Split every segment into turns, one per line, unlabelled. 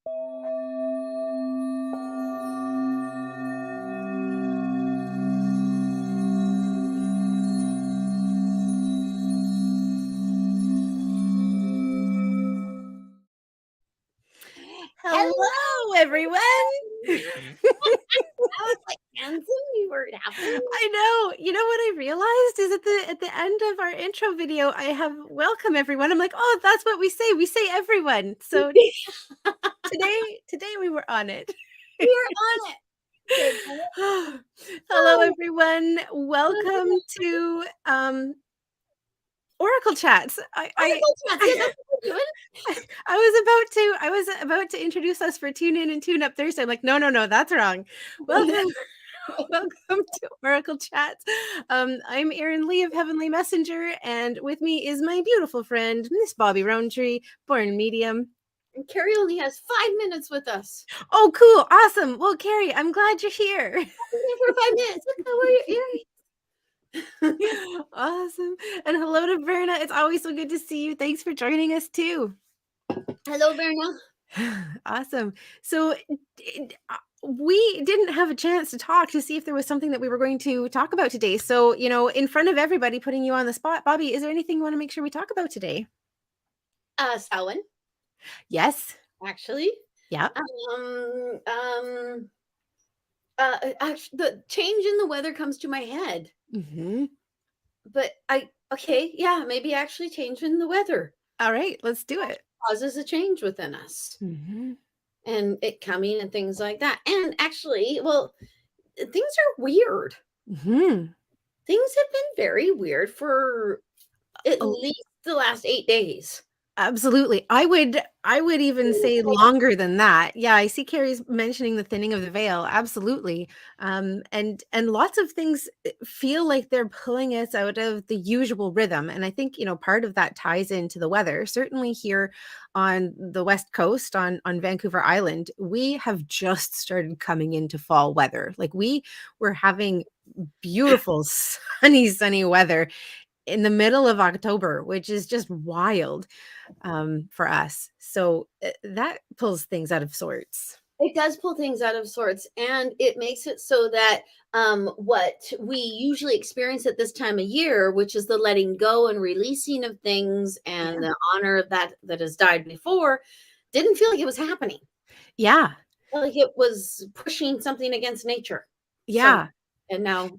Hello, everyone.
I was like, handsome, you were happening.
I know. You know what I realized is at the end of our intro video, I have welcome everyone. I'm like, oh, that's what we say. We say everyone. So today we were on it.
We were on it.
Hello, everyone. Welcome to Oracle Chats.
Oracle Chats. Yeah, that's what we're doing.
I was about to introduce us for Tune In and Tune Up Thursday. I'm like, no, that's wrong. Welcome to Oracle Chats. I'm Erin Lee of Heavenly Messenger, and with me is my beautiful friend, Miss Bobbi Rowntree, born medium.
And Carrie only has 5 minutes with us.
Oh, cool. Awesome. Well, Carrie, I'm glad you're here.
I'm here for 5 minutes. Look how we're
Awesome. And hello to Verna. It's always so good to see you. Thanks for joining us too.
Hello, Verna.
Awesome. So we didn't have a chance to talk to see if there was something that we were going to talk about today. So, you know, in front of everybody, putting you on the spot, Bobbi, is there anything you want to make sure we talk about today?
Samhain.
Yes.
Actually.
Yeah.
Actually, the change in the weather comes to my head.
Mm-hmm.
But maybe actually change in the weather.
All right, let's do it.
Causes a change within us.
Mm-hmm.
And it coming and things like that. And actually, well, things are weird.
Mm-hmm.
Things have been very weird for at least the last 8 days.
Absolutely. I would even say longer than that. Yeah, I see Carrie's mentioning the thinning of the veil. Absolutely. And lots of things feel like they're pulling us out of the usual rhythm. And I think, you know, part of that ties into the weather. Certainly here on the West Coast, on Vancouver Island, we have just started coming into fall weather. Like we were having beautiful sunny weather in the middle of October, which is just wild for us. So that pulls things out of sorts.
It does pull things out of sorts, and it makes it so that what we usually experience at this time of year, which is the letting go and releasing of things and the honor of that has died before, didn't feel like it was happening.
Yeah.
Like it was pushing something against nature.
Yeah.
So, and now,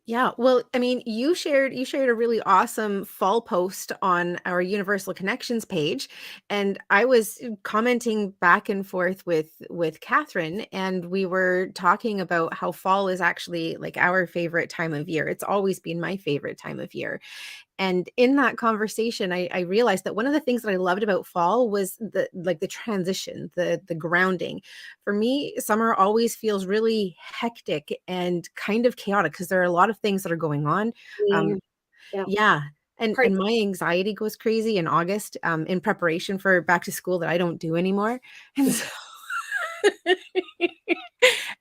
yeah. Well, I mean, you shared a really awesome fall post on our Universal Connections page, and I was commenting back and forth with Catherine, and we were talking about how fall is actually like our favorite time of year. It's always been my favorite time of year. And in that conversation, I realized that one of the things that I loved about fall was the transition, the grounding. For me, summer always feels really hectic and kind of chaotic because there are a lot of things that are going on. Yeah. And my anxiety goes crazy in August in preparation for back to school that I don't do anymore. And so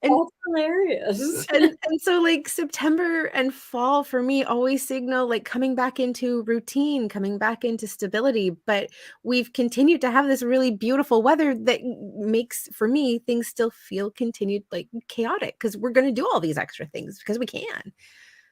that's hilarious.
And so like September and fall for me always signal like coming back into routine, coming back into stability. But we've continued to have this really beautiful weather that makes, for me, things still feel continued like chaotic because we're going to do all these extra things because we can.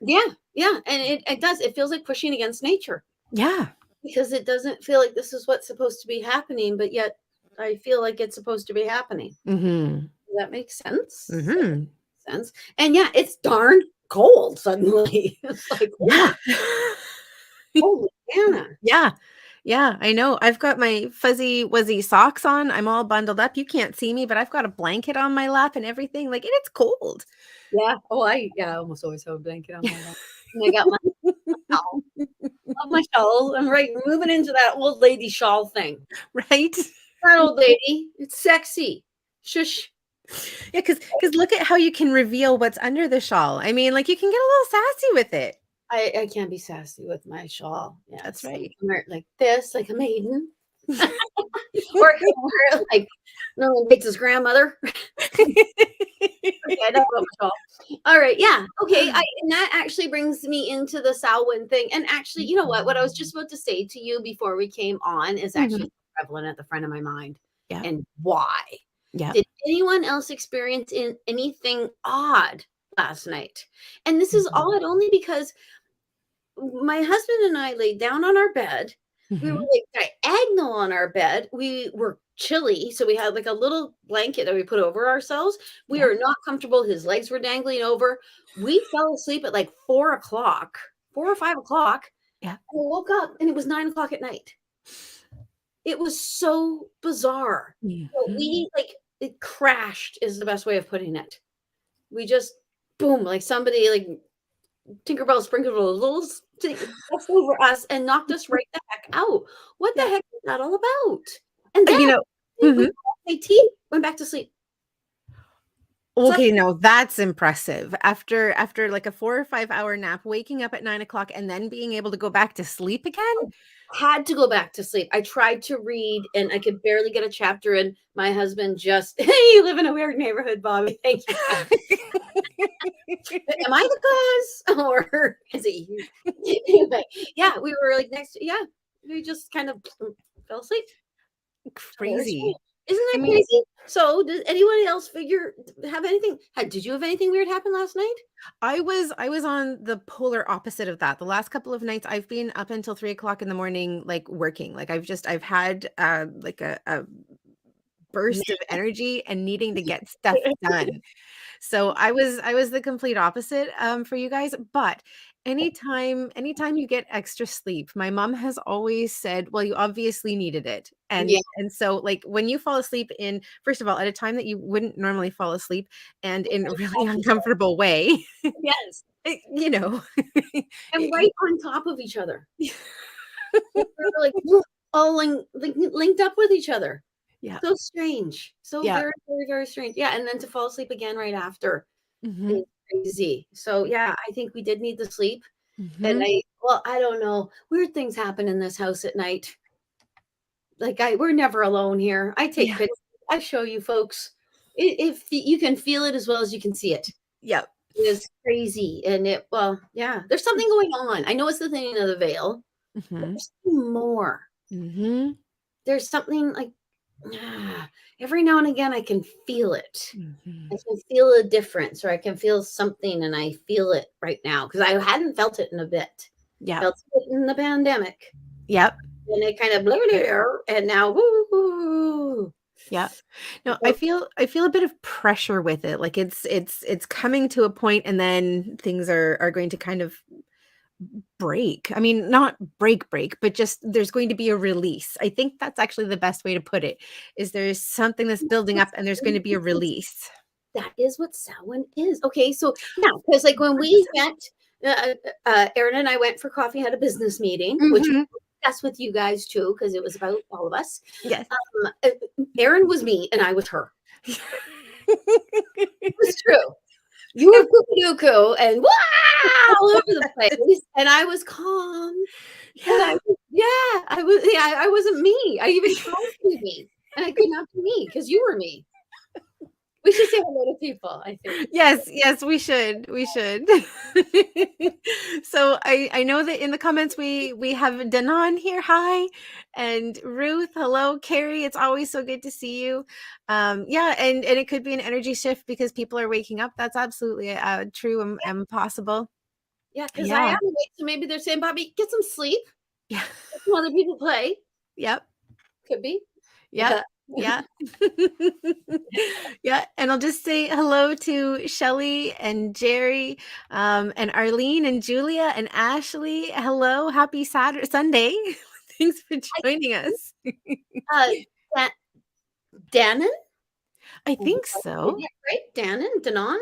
Yeah. And it does. It feels like pushing against nature.
Yeah.
Because it doesn't feel like this is what's supposed to be happening, but yet I feel like it's supposed to be happening.
Mm-hmm.
Does that make sense?
Mm-hmm.
Sense. And yeah, it's darn cold suddenly. It's like,
yeah.
Holy Anna.
Yeah, I know. I've got my fuzzy wuzzy socks on. I'm all bundled up. You can't see me, but I've got a blanket on my lap and everything. Like, and it's cold.
Yeah. Oh, I almost always have a blanket on my lap. And I got my shawl. Love my shawl. I'm moving into that old lady shawl thing.
Right?
That old lady. It's sexy. Shush.
Yeah, because look at how you can reveal what's under the shawl. I mean, like you can get a little sassy with it.
I can't be sassy with my shawl. Yeah,
that's right.
Like this, like a maiden. Or I can wear it like Norman Bates' grandmother. Okay, I don't know my shawl. All right, yeah. Okay. And that actually brings me into the Samhain thing. And actually, you know what? What I was just about to say to you before we came on is actually prevalent at the front of my mind.
Yeah.
and why.
Yeah.
Did anyone else experience anything odd last night? And this is
Mhm.
odd only because my husband and I laid down on our bed. We were
Mhm.
like diagonal on our bed. We were chilly, so we had like a little blanket that we put over ourselves. We
Yeah.
were not comfortable. His legs were dangling over. We fell asleep at like 4 o'clock, 4 or 5 o'clock.
Yeah.
And we woke up and it was 9 o'clock at night. It was so bizarre. So
Mhm.
we like it crashed is the best way of putting it. We just boom, like somebody like Tinkerbell sprinkled a little stuff over us and knocked us right the heck out. What the
Yeah.
heck is that all about? And then
You know,
we
mhm.
brushed my teeth, went back to sleep. Slept
Okay, no, that's impressive. After like a 4 or 5 hour nap, waking up at 9 o'clock and then being able to go back to sleep again?
had to go back to sleep. I tried to read and I could barely get a chapter in. My husband just, hey, you live in a weird neighborhood, Bobbi. Thank you. Am I the cause or is it you? Anyway, yeah, we were like next, yeah, we just kind of fell asleep. Very strange.
Crazy.
Isn't
I
that
mean,
crazy? So, does anybody else have anything? Did you have anything weird happen last night?
I was on the polar opposite of that. The last couple of nights I've been up until 3 o'clock in the morning, like working. Like I've had like a burst of energy and needing to get stuff done. So I was the complete opposite for you guys, but anytime you get extra sleep, my mom has always said, well, you obviously needed it.
Yeah.
And so like when you fall asleep in first of all at a time that you wouldn't normally fall asleep and in a really uncomfortable way,
Yes.
you know.
And right on top of each other. We were like all linked up with each other.
Yeah.
So strange. So
Yeah.
very, very, very strange. Yeah. And then to fall asleep again right after
Mhm.
is crazy. So yeah, I think we did need the sleep. And
Mhm.
well, I don't know. Weird things happen in this house at night. Like we're never alone here. I take
Yeah.
pictures. I show you folks. If you can feel it as well as you can see it.
Yep.
It is crazy. And well, yeah, there's something going on. I know it's the thing of the veil, but
Mhm.
there's something more.
Mhm.
There's something like every now and again I can feel it. I
Mhm.
can feel a difference, or I can feel something, and I feel it right now because I hadn't felt it in a bit.
Yep.
Felt it in the pandemic,
Yep.
and it kind of blew there, and now woo.
Yeah. No, I feel a bit of pressure with it. Like it's coming to a point and then things are going to kind of break. I mean, not break, but just there's going to be a release. I think that's actually the best way to put it. Is there's something that's building up and there's going to be a release.
That is what Samhain is. Okay, so now, because like when we met, Erin and I went for coffee, had a business meeting, which
Mhm.
we discussed with you guys too, because it was about all of us.
Yes.
Erin was me, and I was her. It was true. You were cuckoo and wow all over the place, and I was calm, and
Yeah.
I wasn't me. I even tried to be me, and I could not be me because you were me. We should say hello to people, I think.
Yes, yes, we should. We should. So I know that in the comments we have Danon here. Hi. And Ruth, hello. Carrie, it's always so good to see you. Yeah, and it could be an energy shift because people are waking up. That's absolutely true and possible.
Yeah, because I
Yeah.
am awake, so maybe they're saying, "Bobbi, get some sleep.
Yeah.
Let some other people play."
Yep.
Could be.
Yep. Yeah. Yeah, and I'll just say hello to Shelly and Jerry, and Arlene and Julia and Ashley. Hello, happy Saturday Sunday. Thanks for
I
joining us.
uh, Dan Dannon?
I
Is
think
it
so.
right? Dannon? Danon?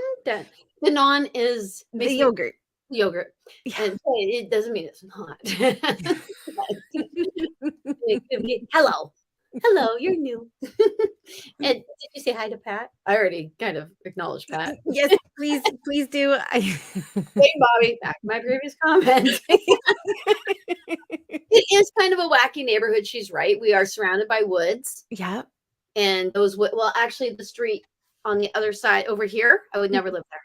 Danon is
The
basically
yogurt.
yogurt,
Yeah.
and so it doesn't mean it's not. It could be hello. Hello, you're new. And did you say hi to Pat? I already kind of acknowledged Pat.
Yes, please do.
Hey, Bobby, back to my previous comment. It is kind of a wacky neighborhood. She's right. We are surrounded by woods,
Yeah.
and well, actually, the street on the other side over here, I would never live there.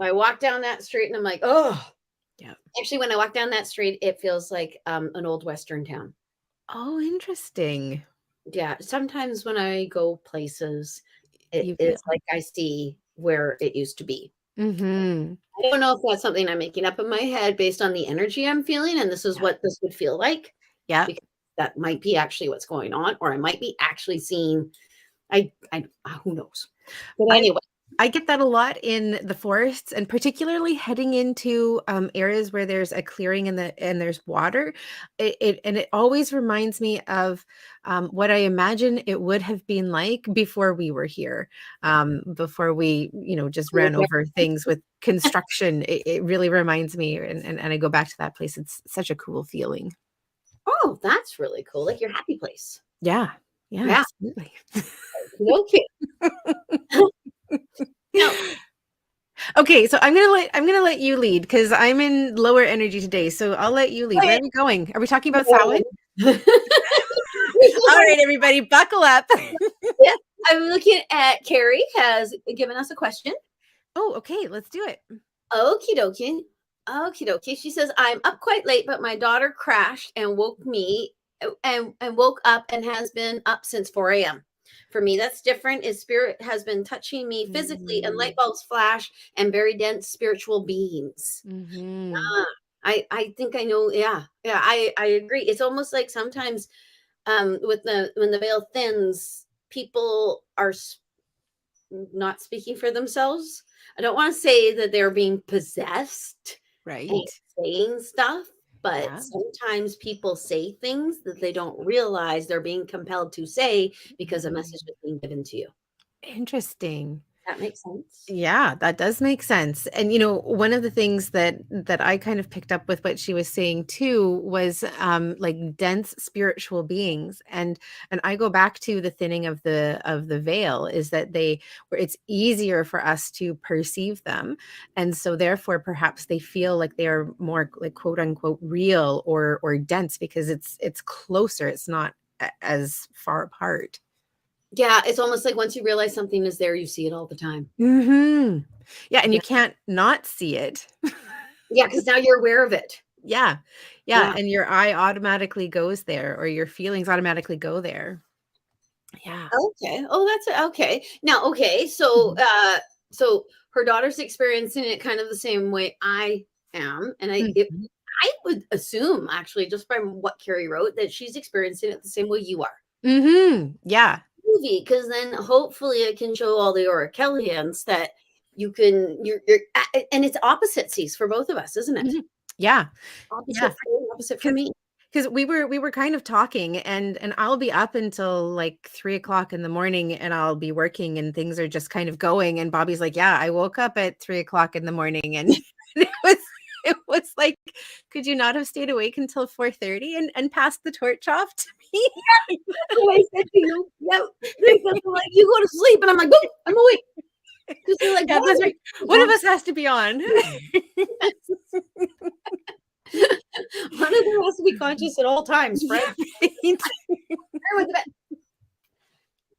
I walk down that street, and I'm like, oh.
Yeah.
Actually, when I walk down that street, it feels like an old Western town.
Oh, interesting.
Yeah, sometimes when I go places, it
You feel.
is like I see where it used to be.
Mhm.
I don't know if that's something I'm making up in my head based on the energy I'm feeling, and this is
Yeah.
what this would feel like,
Yeah.
because that might be actually what's going on, or I might be actually seeing I who knows? But
I
anyway,
I get that a lot in the forests, and particularly heading into areas where there's a clearing and there's water. It always reminds me of what I imagine it would have been like before we were here, before we just ran over things with construction. It really reminds me, and I go back to that place. It's such a cool feeling.
oh, that's really cool, like your happy place.
Yeah, yeah,
Yeah,
absolutely.
okay. Now
Okay, so I'm gonna let you lead because I'm in lower energy today. So I'll let you lead. Where are we going? Are we talking about Samhain?
We're still
All
talking
right, everybody, buckle up.
yeah, I'm looking at Carrie has given us a question.
Oh, okay, let's do it.
Okie dokie. Okie dokie. She says, I'm up quite late, but my daughter crashed and woke me and woke up and has been up since 4 a.m. For me, that's different. Is spirit has been touching me physically and light bulbs flash and very dense spiritual beings.
Mm-hmm.
Ah, I think I know. Yeah. Yeah. I agree. It's almost like sometimes with the when the veil thins, people are not speaking for themselves. I don't want to say that they're being possessed and
Right.
saying stuff, but
Yeah.
sometimes people say things that they don't realize they're being compelled to say because a
Mhm.
message is being given to you.
Interesting.
That makes sense.
Yeah, that does make sense. And one of the things that I kind of picked up with what she was saying too was like dense spiritual beings. And I go back to the thinning of the veil is that they where it's easier for us to perceive them. And so therefore perhaps they feel like they are more like quote unquote real or dense because it's closer. It's not as far apart.
Yeah, it's almost like once you realize something is there, you see it all the time.
Mhm. Yeah, and you
Yeah,
can't not see it.
yeah, because now you're aware of it.
Yeah. Yeah,
Yeah.
and your eye automatically goes there or your feelings automatically go there. Yeah.
Okay. Oh, that's okay. Now, okay. So,
Mhm.
so her daughter's experiencing it kind of the same way I am, and
Mhm.
I would assume actually just from what Carrie wrote that she's experiencing it the same way you are.
Mhm. Yeah.
Movie, because then hopefully it can show all the Oracelians that and it's opposite seas for both of us, isn't it?
Mhm. Yeah.
Opposite
Yeah.
for you, opposite for
Because
me.
we were kind of talking and I'll be up until like 3 o'clock in the morning and I'll be working and things are just kind of going. And Bobby's like, yeah, I woke up at 3 o'clock in the morning and it was like, could you not have stayed awake until 4:30 and passed the torch off to me?
That's what I said to you. Yep. Because I'm like, you go to sleep, and I'm like, boom, I'm awake. Because they're like,
Yeah,
one
that's
of
right. One of us has to be on.
one of them has to be conscious at all times,
Yeah,
Fred.
right.
I went to bed.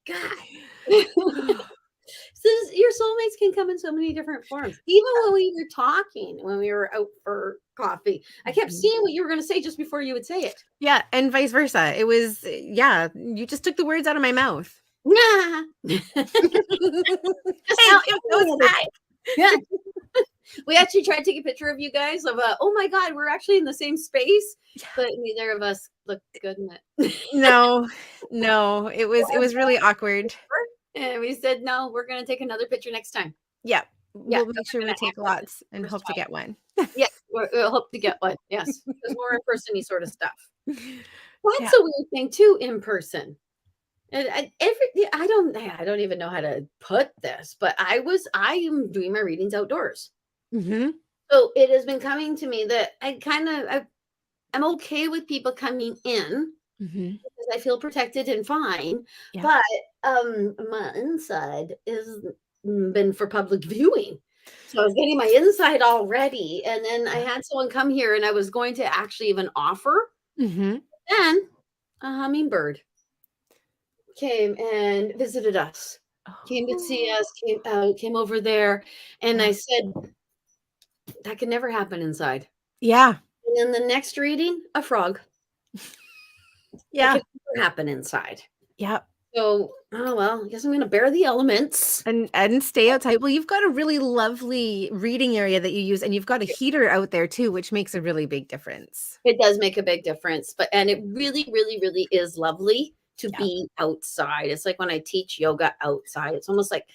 God. So your soulmates can come in so many different forms. Even when we were talking, when we were out for coffee, I kept
Mhm.
seeing what you were going to say just before you would say it.
Yeah, and vice versa. It was yeah, you just took the words out of my mouth.
Yeah. Just
Hey,
now,
that was back.
yeah. We actually tried to take a picture of you guys of oh my god, we're actually in the same space, but neither of us looked good in it.
No, no, it was really awkward.
And we said no, we're gonna take another picture next time.
Yeah,
Yeah,
we'll
but
make
we're
sure we
gonna
take
act like this
lots
is
and
the first
hope to
time.
get one.
Yeah, we'll hope to get one. Yes, because more in person sort of stuff.
Yeah.
That's a weird thing too, in person. And I don't even know how to put this, but I am doing my readings outdoors.
Mhm.
So it has been coming to me that I'm okay with people coming in
Mhm.
because I feel protected and fine,
Yeah.
but my inside is been for public viewing. So I was getting my inside all ready, and then I
Yeah.
had someone come here, and I was going to actually even offer.
Mhm.
Then a hummingbird came and visited us. Came to see
Oh.
us, came over there, and
Yeah.
I said, "That could never happen inside."
Yeah.
And then the next reading, a frog. That
Yeah.
could never happen inside.
Yep.
So, oh well, I guess I'm going to bear the elements.
And stay outside. Well, you've got a really lovely reading area that you use, and you've got a heater out there too, which makes a really big difference.
It does make a big difference, and it really, really, really is lovely to
Yeah,
be outside. It's like when I teach yoga outside. It's almost like
a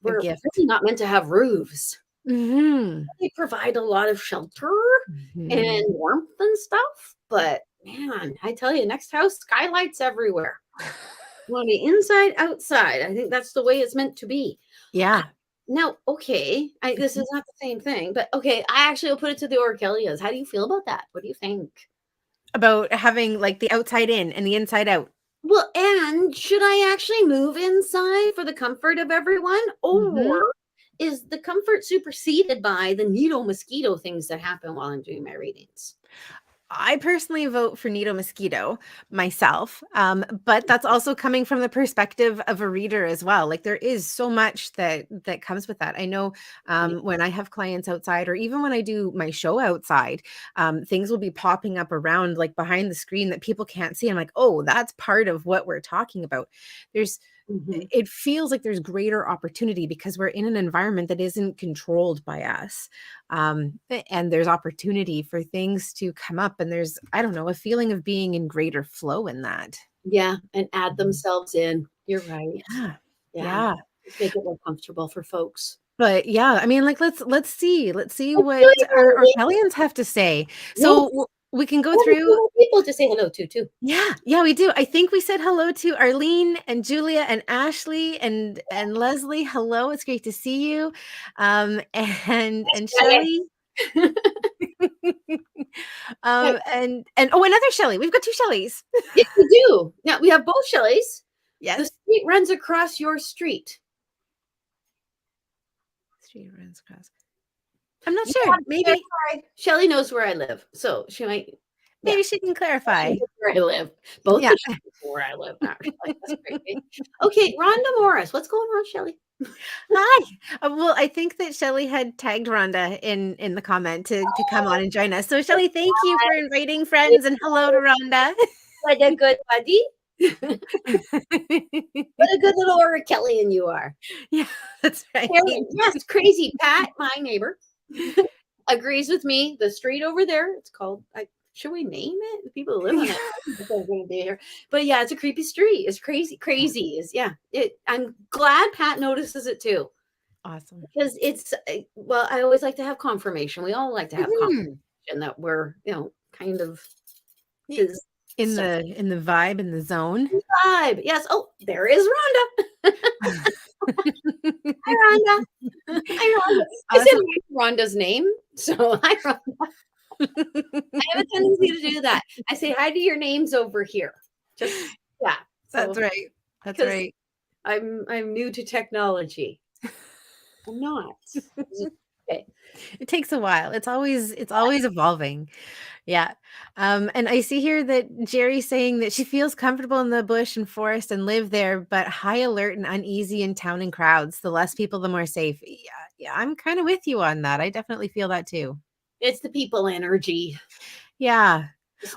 we're
gift.
really not meant to have roofs.
Mhm.
They provide a lot of shelter and
Mhm.
warmth and stuff, but man, I tell you, next house, skylights everywhere. Want to be inside, outside. I think that's the way it's meant to be. I,
Yeah.
now, okay, this
Mhm.
is not the same thing, but okay, I actually will put it to the Oracelians. How do you feel about that? What do you think?
About having, like, the outside in and the inside out.
Well, and should I actually move inside for the comfort of everyone?
Mhm.
Or is the comfort superseded by the needle mosquito things that happen while I'm doing my readings?
I personally vote for Nido Mosquito myself, but that's also coming from the perspective of a reader as well. Like there is so much that comes with that. I know
Yeah.
when I have clients outside, or even when I do my show outside, things will be popping up around like behind the screen that people can't see. I'm like, oh, that's part of what we're talking about. There's
Mhm.
it feels like there's greater opportunity because we're in an environment that isn't controlled by us. And there's opportunity for things to come up. And there's, I don't know, a feeling of being in greater flow in that.
Yeah, and add
Mhm.
themselves in. You're right.
Yeah.
Yeah.
Yeah.
Just make it more comfortable for folks.
But yeah, I mean, like, let's see
Let's do
what
it,
our
Lily.
Orpellians have to say.
Yeah,
So we can go
we have a few
through.
more people to say hello to too.
Yeah, yeah, we do. I think we said hello to Arlene and Julia and Ashley and Leslie. Hello, it's great to see you. And
Yeah,
Shelley.
yeah. Right.
And oh, another Shelley. We've got two Shelleys.
Yes, we do. Now we have both Shelleys. The
Yes.
street runs across your street.
Street runs across. I'm not
You
sure.
have to clarify. Shelley knows where I live, so she might. Yeah,
Maybe she can
she
clarify.
knows where I live. Both
Yeah.
the Shelleys know where I live. Actually, that's crazy. Okay, Rhonda Morris, what's going on, Shelley?
Hi. Well, I think that Shelley had tagged Rhonda in the comment to come on and join us. So Shelley, thank you for inviting friends and hello to Rhonda.
What a good buddy. What a good little Oracelian you are.
Yeah, that's right.
Yes, crazy Pat, my neighbor, agrees with me. The street over there, it's called. Should we name it? The people who live on
Yeah.
it are going to be here. But yeah, it's a creepy street. It's crazy. Crazy is yeah. I'm glad Pat notices it too
Awesome.
because it's well. I always like to have confirmation. We all like to have
Mhm.
confirmation that we're kind of
Y-
because stuff
in the vibe, in the zone.
vibe. Yes. Oh, there is Rhonda. Hi, Rhonda. Hi, Rhonda. I said
Awesome.
Rhonda's name, so hi, Rhonda. I have a tendency to do that. I say hi to your names over here. Just yeah.
That's
So
right. That's
because
right.
I'm new to technology. I'm not. Okay.
It takes a while. It's always evolving. Yeah. And I see here that Jerry's saying that she feels comfortable in the bush and forest and live there, but high alert and uneasy in town and crowds. The less people, the more safe. Yeah, yeah, I'm kind of with you on that. I definitely feel that too.
It's the people energy,
Yeah.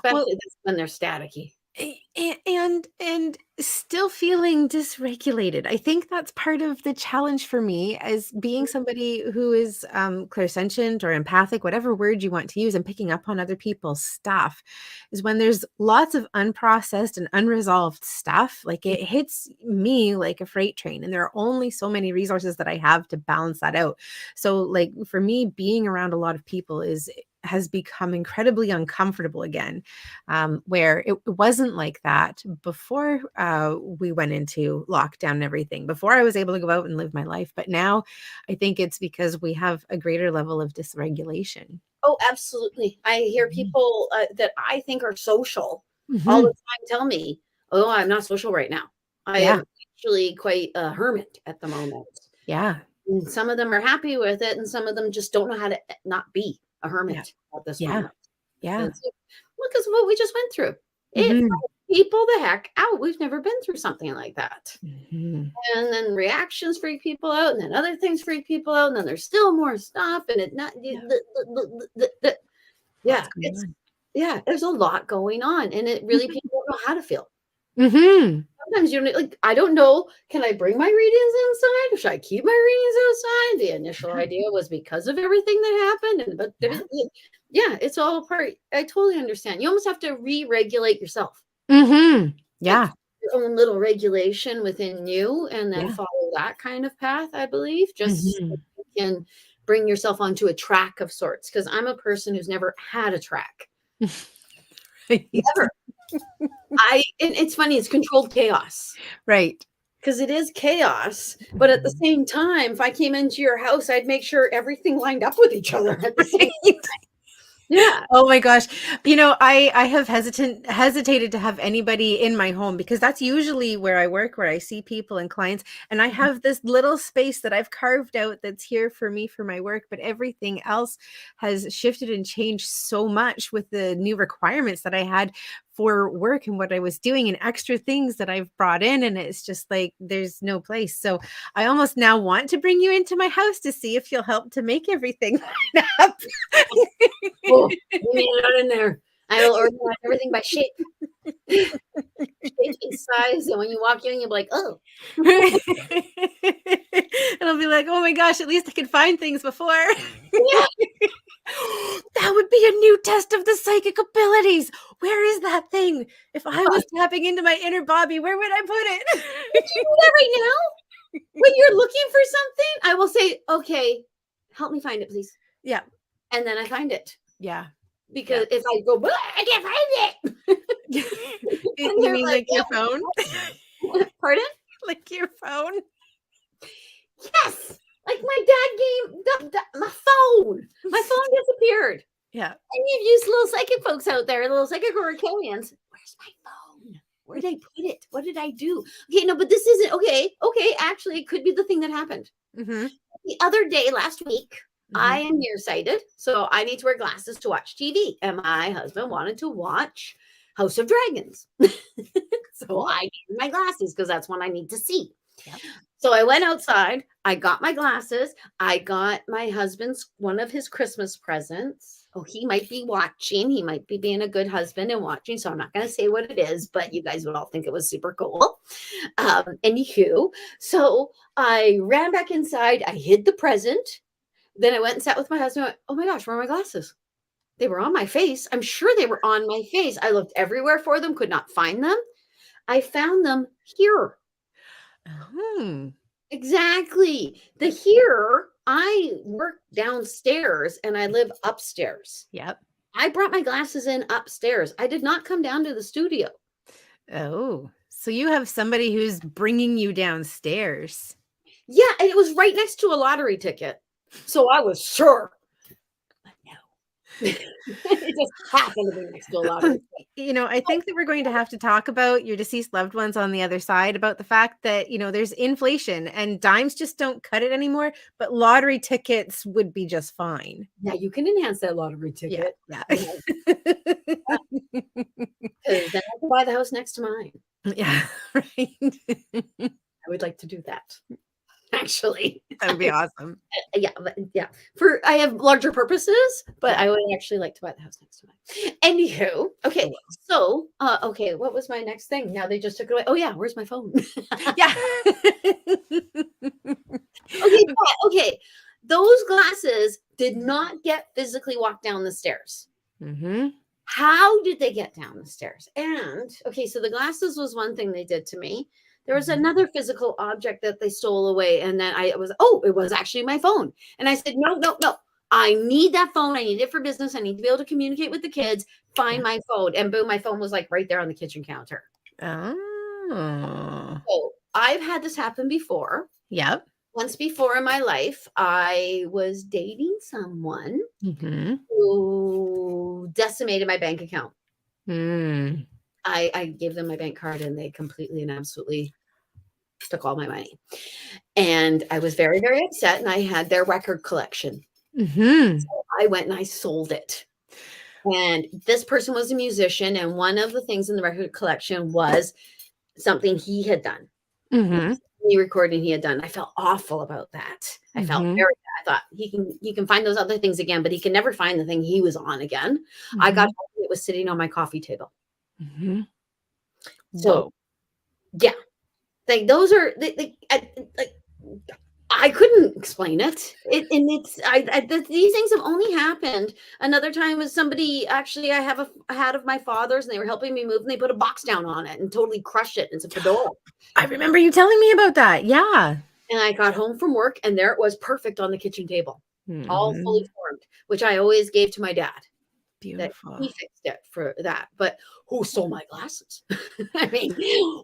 Well,
especially when they're staticky.
and still feeling dysregulated. I think that's part of the challenge for me as being somebody who is clairsentient or empathic, whatever word you want to use, and picking up on other people's stuff, is when there's lots of unprocessed and unresolved stuff. Like it hits me like a freight train, and there are only so many resources that I have to balance that out. So, like for me, being around a lot of people has become incredibly uncomfortable again, where it wasn't like that before we went into lockdown and everything, before I was able to go out and live my life. But now I think it's because we have a greater level of dysregulation.
Oh, absolutely. I hear
Mhm.
people that I think are social all the
Mhm.
time tell me, "Oh, I'm not social right now. I
Yeah.
am actually quite a hermit at the moment."
Yeah.
And some of them are happy with it, and some of them just don't know how to not be a
Yeah.
hermit at this
Yeah.
moment.
Yeah.
And so, look at what we just went through. It
Mhm.
freaks people the heck out. We've never been through something like that.
Mhm.
And then reactions freak people out, and then other things freak people out, and then there's still more stuff, and it not
Yeah.
yeah,
Lots going
it's
on.
yeah, there's a lot going on, and it really people don't know how to feel.
Mm-hmm.
Sometimes you're like, I don't know. Can I bring my readings inside? Or should I keep my readings outside? The initial idea was because of everything that happened. But
Yeah.
yeah, it's all part. I totally understand. You almost have to re-regulate yourself.
Mm-hmm.
Like
Yeah.
your own little regulation within you, and then
Yeah.
follow that kind of path, I believe, just so
Mm-hmm.
you can bring yourself onto a track of sorts. Because I'm a person who's never had a track.
Right.
Never. And it's funny, it's controlled chaos.
Right.
Because it is chaos, but at the same time, if I came into your house, I'd make sure everything lined up with each other at the same.
Right.
Yeah.
Oh my gosh. I have hesitated to have anybody in my home because that's usually where I work, where I see people and clients. And I have this little space that I've carved out that's here for me for my work, but everything else has shifted and changed so much with the new requirements that I had for work and what I was doing and extra things that I've brought in. And it's just like there's no place. So I almost now want to bring you into my house to see if you'll help to make everything line up.
Oh, leave me out in there. I will organize everything by shape. Shape and size. And when you walk in, you'll be like, oh.
And I'll be like, oh my gosh, at least I can find things before.
Yeah.
That would be a new test of the psychic abilities. Where is that thing? If I was tapping into my inner Bobbi, where would I put it?
Would you do that right now? When you're looking for something, I will say, okay, help me find it, please.
Yeah.
And then I find it.
Yeah.
Because if I go, I can't find it.
You mean like your phone?
Pardon?
Like your phone?
Yes. Like my dad gave my phone. My phone disappeared.
Yeah.
And you've used little psychic folks out there, little psychic Oracelians. Where's my phone? Where did I put it? What did I do? Okay, no, but this isn't okay. Okay, actually, it could be the thing that happened.
Mm-hmm.
The other day, last week, I am nearsighted, so I need to wear glasses to watch TV. And my husband wanted to watch House of Dragons. So I needed my glasses because that's when I need to see.
Yep.
So I went outside. I got my glasses. I got my husband's one of his Christmas presents. Oh, he might be watching. He might be being a good husband and watching. So I'm not going to say what it is, but you guys would all think it was super cool. Anywho, so I ran back inside. I hid the present. Then I went and sat with my husband. Went, oh my gosh, where are my glasses? They were on my face. I'm sure they were on my face. I looked everywhere for them, could not find them. I found them here.
Oh.
Exactly. The here, I work downstairs and I live upstairs.
Yep.
I brought my glasses in upstairs. I did not come down to the studio.
Oh, so you have somebody who's bringing you downstairs.
Yeah, and it was right next to a lottery ticket. So I was sure. But no. It just happened to be next to a lottery ticket.
I think that we're going to have to talk about your deceased loved ones on the other side, about the fact that, there's inflation and dimes just don't cut it anymore, but lottery tickets would be just fine.
Yeah, you can enhance that lottery ticket.
Yeah.
Because then I can buy the house next to mine.
Yeah, right.
I would like to do that. Actually,
That would be awesome.
Yeah. I have larger purposes, but I would actually like to buy the house next to mine. Anywho, okay. So, okay, what was my next thing? Now they just took it away. Oh yeah, where's my phone?
Yeah.
Okay. Those glasses did not get physically walked down the stairs.
Mm-hmm.
How did they get down the stairs? And okay, so the glasses was one thing they did to me. There was another physical object that they stole away. And then it was actually my phone. And I said, no. I need that phone. I need it for business. I need to be able to communicate with the kids. Find my phone. And boom, my phone was like right there on the kitchen counter.
Oh.
So I've had this happen before.
Yep.
Once before in my life, I was dating someone who decimated my bank account.
Mm.
I gave them my bank card and they completely and absolutely took all my money. And I was very, very upset. And I had their record collection. So I went and I sold it. And this person was a musician. And one of the things in the record collection was something he had done. The recording he had done. I felt awful about that. I felt very bad. I thought he can find those other things again, but he can never find the thing he was on again. I got it was sitting on my coffee table. So Yeah. Like those are like I couldn't explain it. And it's these things have only happened. Another time was somebody actually I have a hat of my father's and they were helping me move and they put a box down on it and totally crushed it. It's a fedora.
I remember you telling me about that. Yeah.
And I got home from work and there it was perfect on the kitchen table, all fully
Mhm.
formed, which I always gave to my dad that
Beautiful.
he fixed it for that. But who stole my glasses? I mean,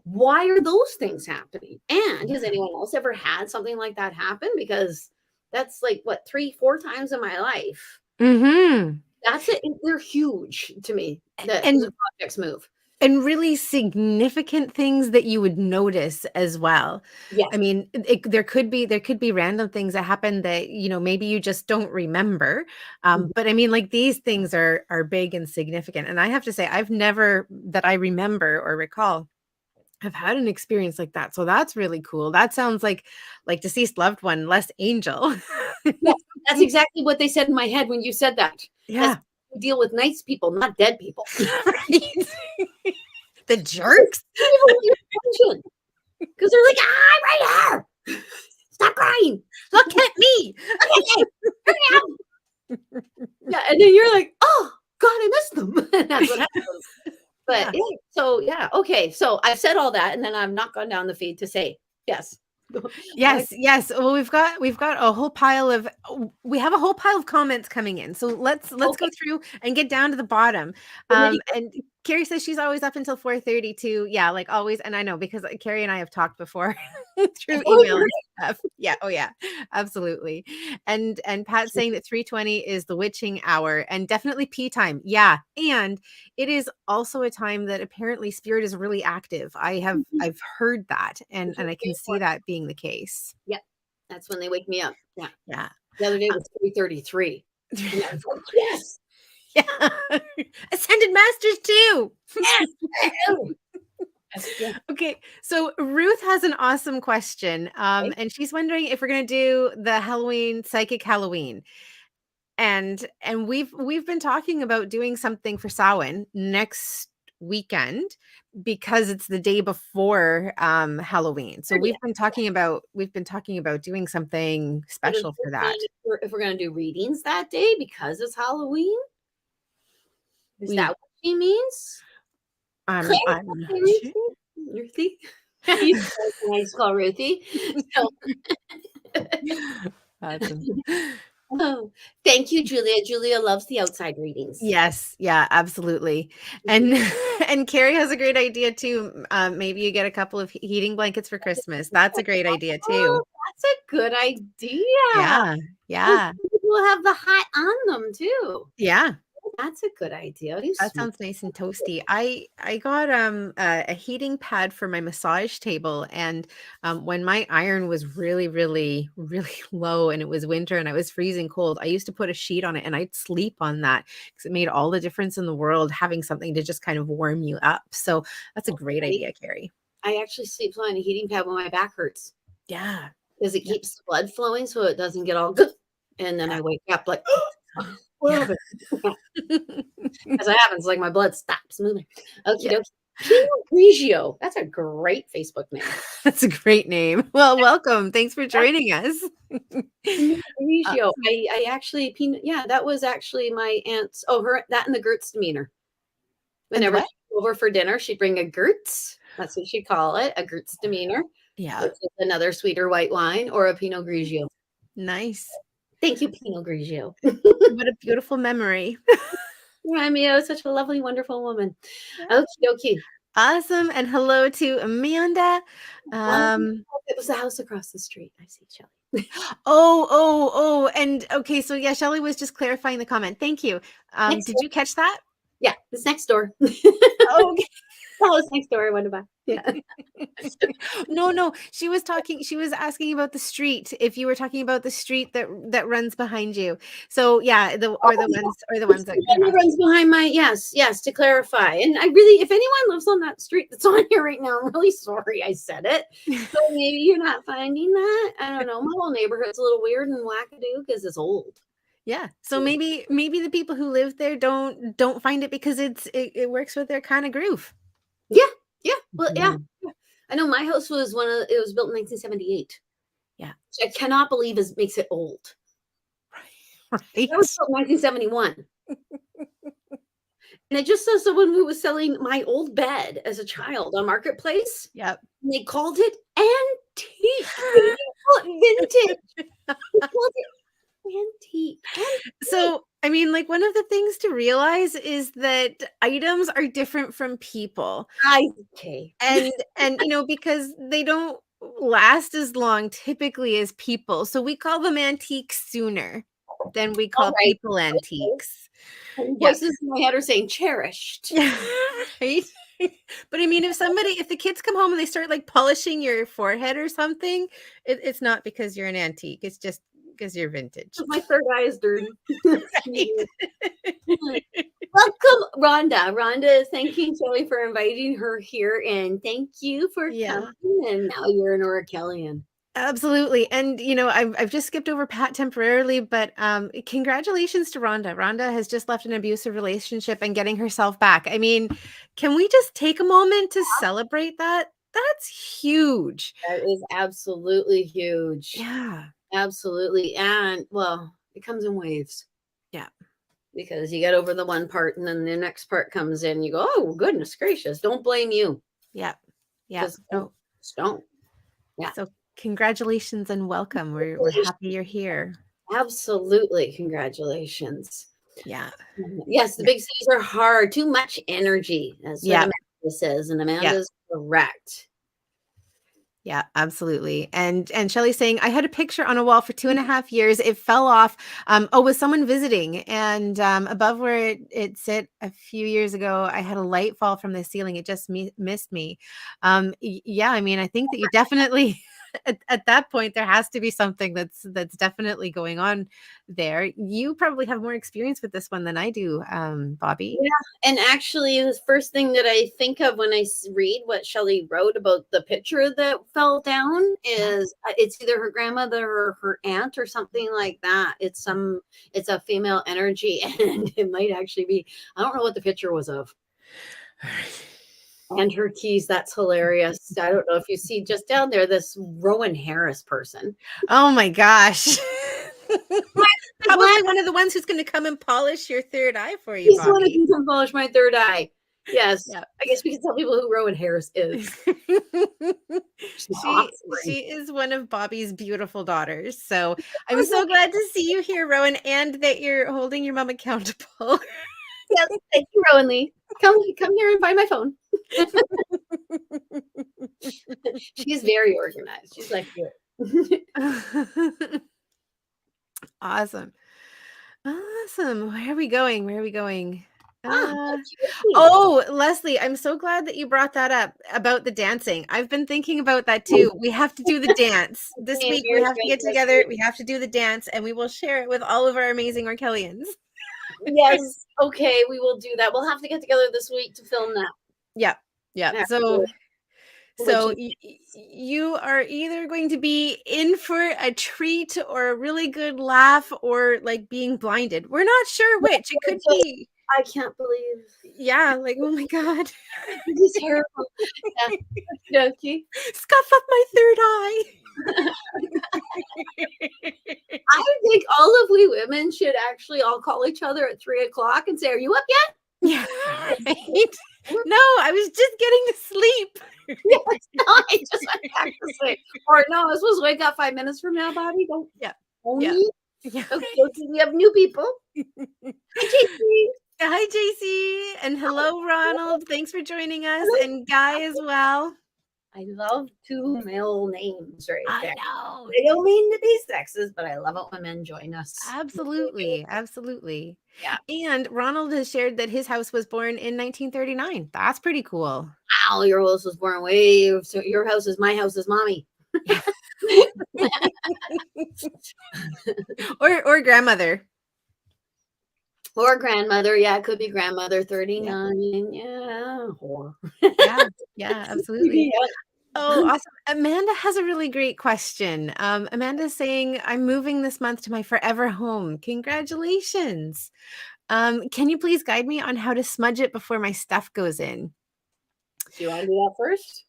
why are those things happening? And has
Yeah.
anyone else ever had something like that happen? Because that's like what 3, 4 times in my life.
Mhm.
That's it. They're huge to me. That
And
the projects move.
And really significant things that you would notice as well. I
Yes.
mean, there could be random things that happen that, maybe you just don't remember.
Mhm.
But I mean, like these things are big and significant. And I have to say, I've never that I remember or recall have had an experience like that. So that's really cool. That sounds like deceased loved one, less angel.
Yes, that's exactly what they said in my head when you said that. That's
Yeah.
we deal with nice people, not dead people.
Right. The jerks.
People with your attention. Because they're like, ah, I'm right here. Stop crying.
Look at me.
Look at me. Hurry up. Yeah, and then you're like, oh God, I missed them. That's what happens. But
Yeah.
yeah, so yeah, okay. So I said all that, and then I've not gone down the feed to say yes. Why?
Yes, yes. Well, we've got a whole pile of we have a whole pile of comments coming in. So let's go
Okay,
through and get down to the bottom.
the nitty
And Carrie says she's always up until 4:30 too. Yeah, like always. And I know because Carrie and I have talked before through email and stuff. Yeah, oh yeah, absolutely. And Pat's saying that 3:20 is the witching hour and definitely pee time. Yeah. And it is also a time that apparently spirit is really active.
gritty.
I've heard that and
Which is
I can
very
see
important.
that being the case.
Yep, that's when they wake me up. Yeah,
Yeah.
the other day
Uh,
was 3:33, and I was like, yes,
yeah. Ascended masters too.
yes, oh, yeah.
Okay, so Ruth has an awesome question.
Okay.
And she's wondering if we're gonna do the Halloween psychic Halloween. And we've been talking about doing something for Samhain next weekend because it's the day before Halloween. So we've been talking about doing something
So does
special for
this mean
that.
if we're gonna do readings that day because it's Halloween? Is that
We
what she means?
I'm
Clarify,
not
Ruthie.
sure.
Ruthie? I used to call Ruthie. So,
Awesome.
oh, thank you, Julia. Julia loves the outside readings.
Yes, yeah, absolutely.
Mhm.
And and Carrie has a great idea too. Maybe you get a couple of heating blankets for Christmas. That's a great idea too.
Oh, that's a good idea.
Yeah,
And
yeah,
people have the hat on them too.
yeah.
That's a good idea. You
That
smart.
sounds nice and toasty. I got a heating pad for my massage table, and when my iron was really, really, really low, and it was winter, and I was freezing cold, I used to put a sheet on it, and I'd sleep on that because it made all the difference in the world having something to just kind of warm you up. So that's a great idea, Carrie.
I actually sleep on a heating pad when my back hurts
Yeah,
because it
yeah,
keeps the blood flowing so it doesn't get all good. And then
yeah,
I wake up like, what
yeah.
happened? As it happens, like my blood stops moving. Okie
Yeah.
dokie. Pinot Grigio. That's a great Facebook name.
That's a great name. Well, welcome. Thanks for joining us.
Pinot Grigio.
Awesome.
I actually Pinot, yeah, that was actually my aunt's. Oh, her that and the Gertz demeanor.
And the
Whenever
what?
she'd go over for dinner, she'd bring a Gertz. That's what she'd call it, a Gertz demeanor,
Yeah.
which is another sweeter white wine or a Pinot Grigio.
Nice.
Thank you, Pinot Grigio.
What a beautiful memory.
Romeo is such a lovely, wonderful woman.
Yeah.
Okie dokie.
Awesome. And hello to Amanda.
Um,
Um,
it was the house across the street. I see Shelly.
oh. And okay, so yeah, Shelly was just clarifying the comment. Thank you.
Next
Did
door.
you catch that?
Yeah, it's next door.
Oh,
Oh, it's next door. I went to buy. Yeah.
no. She was asking about the street. If you were talking about the street that runs behind you. So yeah, the ones that
He
cross.
runs behind my yes, to clarify. And I really, if anyone lives on that street that's on here right now, I'm really sorry I said it. So maybe you're not finding that. I don't know. My whole neighborhood's a little weird and wackadoo because it's old.
Yeah. So maybe the people who live there don't find it because it works with their kind of groove.
Yeah, yeah. Well, yeah.
Mhm.
Yeah. I know my house was it was built in 1978.
Yeah.
Which I cannot believe makes it old.
Right.
That was built in 1971. And it just says someone who was selling my old bed as a child on Marketplace.
Yep.
And they called it antique. They didn't call it vintage. They called it antique.
So, I mean, like, one of the things to realize is that items are different from people.
Okay.
And because they don't last as long typically as people. So we call them antiques sooner than we
All
call
right.
people antiques.
And
Yeah.
voices in my head are saying cherished.
Right? But I mean, if the kids come home and they start like polishing your forehead or something, it's not because you're an antique. It's just because you're vintage.
My third eye is dirty.
Right?
Welcome, Rhonda. Rhonda is thanking Shelly for inviting her here, and thank you for
Yeah.
coming. And now you're an Oracelian.
Absolutely. And I've just skipped over Pat temporarily, but congratulations to Rhonda. Rhonda has just left an abusive relationship and getting herself back. I mean, can we just take a moment to celebrate that? That's huge.
That is absolutely huge.
Yeah.
Absolutely. And well, it comes in waves.
Yeah.
Because you get over the one part and then the next part comes in. You go, oh, goodness gracious. Don't blame you.
Yeah. Yeah.
Just don't. Yeah.
So congratulations and welcome. We're happy you're here.
Absolutely. Congratulations.
Yeah.
Yes, the big cities are hard. Too much energy. That's what Amanda says. And Amanda's correct.
Yeah, absolutely. And Shelley's saying, I had a picture on a wall for 2.5 years. It fell off. Was someone visiting? And above where it sit a few years ago, I had a light fall from the ceiling. It just missed me. Yeah, I mean, I think that you definitely at that point there has to be something that's definitely going on there. You probably have more experience with this one than I do, Bobbi.
Yeah, and actually, the first thing that I think of when I read what Shelley wrote about the picture that fell down is it's either her grandmother or her aunt or something like that. It's a female energy, and it might actually be. I don't know what the picture was of. And her keys, that's hilarious. I don't know if you see just down there this Rowan Harris person.
Oh my gosh. Probably one of the ones who's going to come and polish your third eye for you.
He's the one who can come polish my third eye. Yes.
Yep.
I guess we can tell people who Rowan Harris is.
She is one of Bobbi's beautiful daughters. So I'm so glad to see you here, Rowan, and that you're holding your mom accountable.
Yes, thank you, Rowan Lee. Come here and find my phone. She's very organized. She's like you.
Awesome. Where are we going? Leslie, I'm so glad that you brought that up about the dancing. I've been thinking about that too. We have to do the dance this week. We have to get together. We have to do the dance, and we will share it with all of our amazing Oracelians.
Yes. Okay, we will do that. We'll have to get together this week to film that.
Yeah. So you are either going to be in for a treat or a really good laugh or like being blinded. We're not sure which. It could be.
I can't believe.
Yeah, like, oh my God.
This is terrible. Yeah. Okay.
Scuff up my third eye.
I think all of we women should actually all call each other at 3:00 and say, "Are you up yet?"
Yeah, right. No, I was just getting to sleep.
Yes, no, I just went back to sleep. Or no, I was supposed to wake up 5 minutes from now, Bobbi. Don't.
Yeah.
Only.
Yeah.
Okay, we have new people. Hi, JC.
Hi, JC. And hello, Ronald. Thanks for joining us. And Guy as well.
I love two male names right there.
I know.
I don't mean to be sexist, but I love it when men join us.
Absolutely. Absolutely.
Yeah.
And Ronald has shared that his house was born in 1939. That's pretty cool.
Wow, your house was born way. So your house is my house is mommy.
or grandmother.
Or grandmother. Yeah, it could be grandmother 39. Yeah.
Yeah, absolutely. Yeah. Oh, awesome. Amanda has a really great question. Amanda's saying, I'm moving this month to my forever home. Congratulations. Can you please guide me on how to smudge it before my stuff goes in?
Do you want to do that first?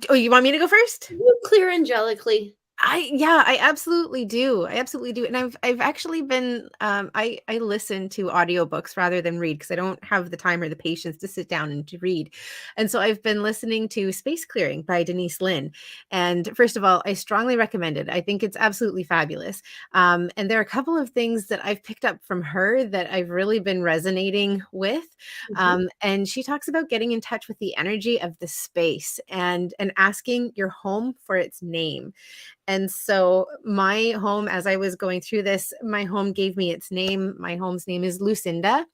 Oh, you want me to go first?
You clear angelically.
I absolutely do. I absolutely do. And I've actually been I listen to audiobooks rather than read because I don't have the time or the patience to sit down and to read. And so I've been listening to Space Clearing by Denise Lynn. And first of all, I strongly recommend it. I think it's absolutely fabulous. And there are a couple of things that I've picked up from her that I've really been resonating with.
Mhm.
And she talks about getting in touch with the energy of the space and asking your home for its name. And so my home, as I was going through this, my home gave me its name. My home's name is Lucinda.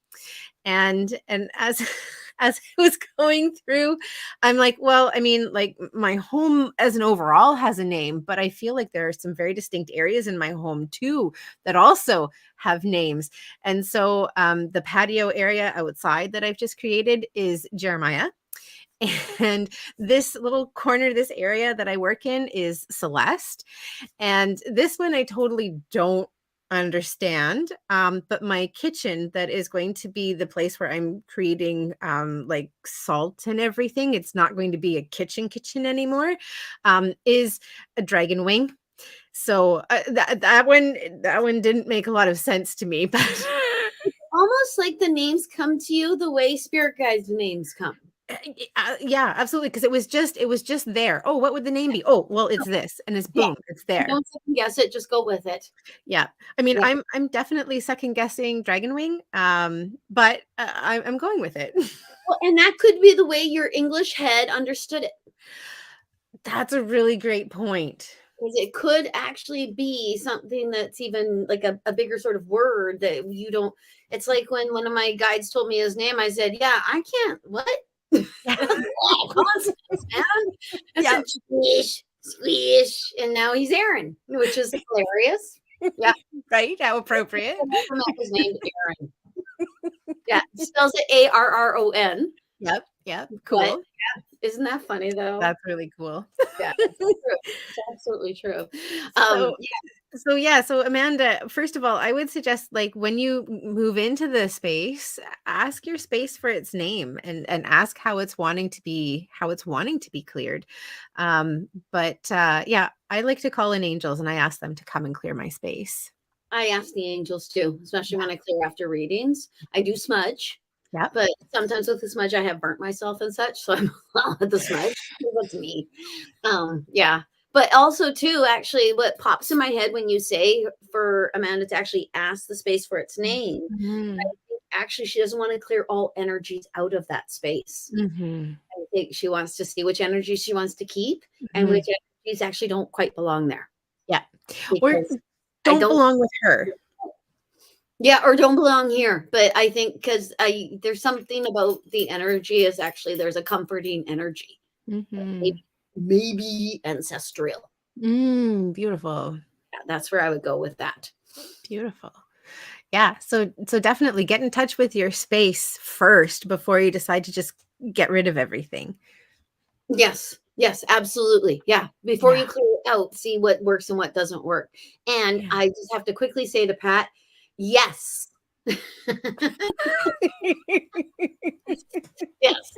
And as as I was going through, I'm like, well, I mean, like my home as an overall has a name, but I feel like there are some very distinct areas in my home too that also have names. And so the patio area outside that I've just created is Jeremiah. And this little corner, this area that I work in is Celeste. And this one I totally don't understand. But my kitchen, that is going to be the place where I'm creating like salt and everything. It's not going to be a kitchen anymore. Is a dragon wing. So that one didn't make a lot of sense to me, but
Almost like the names come to you the way spirit guides' names come.
Yeah, absolutely. Because it was just there. Oh, what would the name be? Oh, well, it's this, and it's
Yeah,
boom, it's there.
don't second guess it, just go with it.
Yeah, I mean,
Yeah.
I'm definitely second guessing Dragonwing, but I'm going with it.
Well, and that could be the way your English head understood it.
That's a really great point.
'Cause it could actually be something that's even like a bigger sort of word that you don't. It's like when one of my guides told me his name, I said, "Yeah, I can't what?"
Yeah,
Nonsense, man. I
yeah,
said, "Squish, squish," and now he's Aaron, which is hilarious. Yeah,
right. How appropriate.
I never met was named Aaron. Yeah, spells it Aron,
Yep, yep.
but
Cool.
isn't that funny though?
That's really cool.
Yeah, it's true. It's absolutely true.
So
Yeah,
so Amanda, first of all, I would suggest like when you move into the space, ask your space for its name and ask how it's wanting to be cleared. But yeah, I like to call in angels and I ask them to come and clear my space.
I ask the angels too, especially
Yeah.
when I clear after readings. I do smudge,
Yep.
but sometimes with the smudge, I have burnt myself and such, so I'm with the smudge. That's me. Yeah. But also too, actually, what pops in my head when you say for Amanda to actually ask the space for its name, I
Mhm.
think actually she doesn't want to clear all energies out of that space.
Mhm.
I think she wants to see which energy she wants to keep and which
Mhm.
energies actually don't quite belong there.
Yeah. Or
Because I
don't
don't,
belong with her.
yeah, or don't belong here. But I think because there's something about the energy is actually there's a comforting energy,
Mhm.
maybe ancestral.
Beautiful.
Yeah, that's where I would go with that.
Beautiful. Yeah, so definitely get in touch with your space first before you decide to just get rid of everything.
Yes, yes, absolutely. Yeah. Before
Yeah.
you clear it out, see what works and what doesn't work. And
Yeah.
I just have to quickly say to Pat, yes. Yes,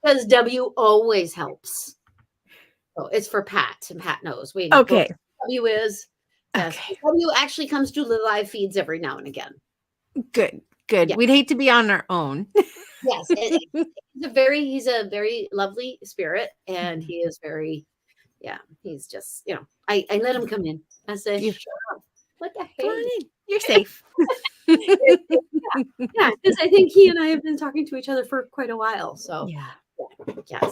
because W always helps. So it's for Pat, and Pat knows. We both
Okay.
W is. Yes.
Okay.
W actually comes to the live feeds every now and again.
Good. Good.
Yeah.
We'd hate to be on our own.
Yes. He's a very lovely spirit and he is very, yeah, he's just, I let him come in. I said,
Beautiful.
sure. What the
Come
hey?
on in. You're safe.
Yeah, because I think he and I have been talking to each other for quite a while. So
Yeah.
yeah,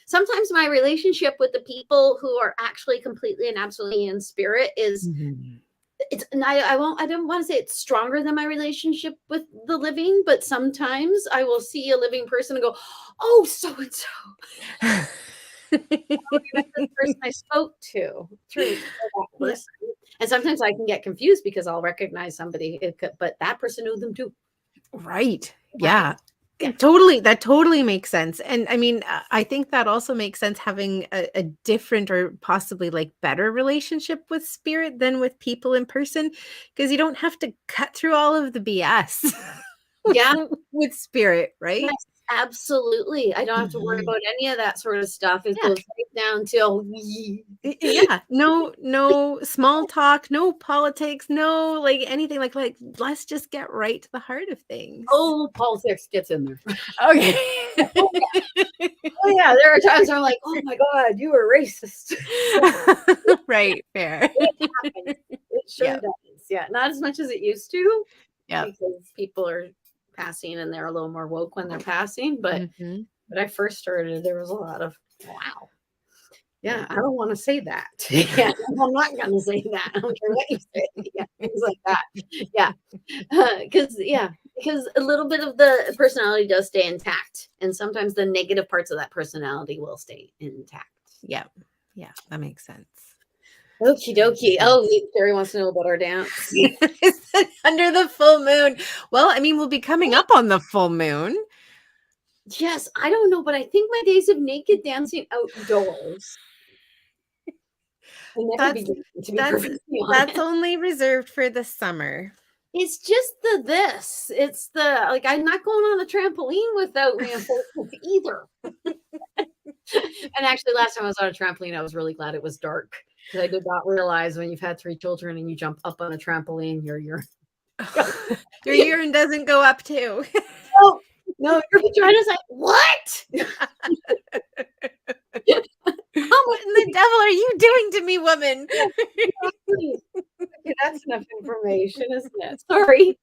sometimes my relationship with the people who are actually completely and absolutely in spirit is
Mhm.
it's and I don't want to say it's stronger than my relationship with the living, but sometimes I will see a living person and go, oh, so and so. That's the person I spoke to through that
Yeah.
person. And sometimes I can get confused because I'll recognize somebody, but that person knew them too.
Right.
Right?
Yeah.
Yeah.
Totally. That totally makes sense. And I mean, I think that also makes sense having a different or possibly like better relationship with spirit than with people in person because you don't have to cut through all of the BS
Yeah.
with spirit,
Yes.
right?
Absolutely. I don't have to worry about any of that sort of stuff. It
Yeah.
goes right down till
Yeah, no small talk, no politics, no like anything like let's just get right to the heart of things.
oh, politics gets in there.
Okay.
Oh yeah. Oh yeah. There are times where I'm like, oh my God, you were racist.
Right, fair.
It happens. It sure
Yeah.
does. Yeah. Not as much as it used to
Yeah.
because people are passing and they're a little more woke when they're passing. But when I first started, there was a lot of wow. Yeah, I don't want to say that. Yeah, I'm not going to say that. I don't care what you say. Yeah, things like that. Yeah, because a little bit of the personality does stay intact, and sometimes the negative parts of that personality will stay intact.
Yeah, yeah, that makes sense.
Okie dokie. Oh, Jerry wants to know about our dance.
Under the full moon. Well, I mean, we'll be coming up on the full moon.
Yes, I don't know, but I think my days of naked dancing outdoors.
That's only reserved for the summer.
It's just it's the like I'm not going on the trampoline without reinforcements either. And actually, last time I was on a trampoline, I was really glad it was dark because I did not realize when you've had 3 children and you jump up on a trampoline, your
urine doesn't go up too.
No, your vagina's like, what?
What in the devil are you doing to me, woman?
Okay, that's enough information, isn't it? Sorry.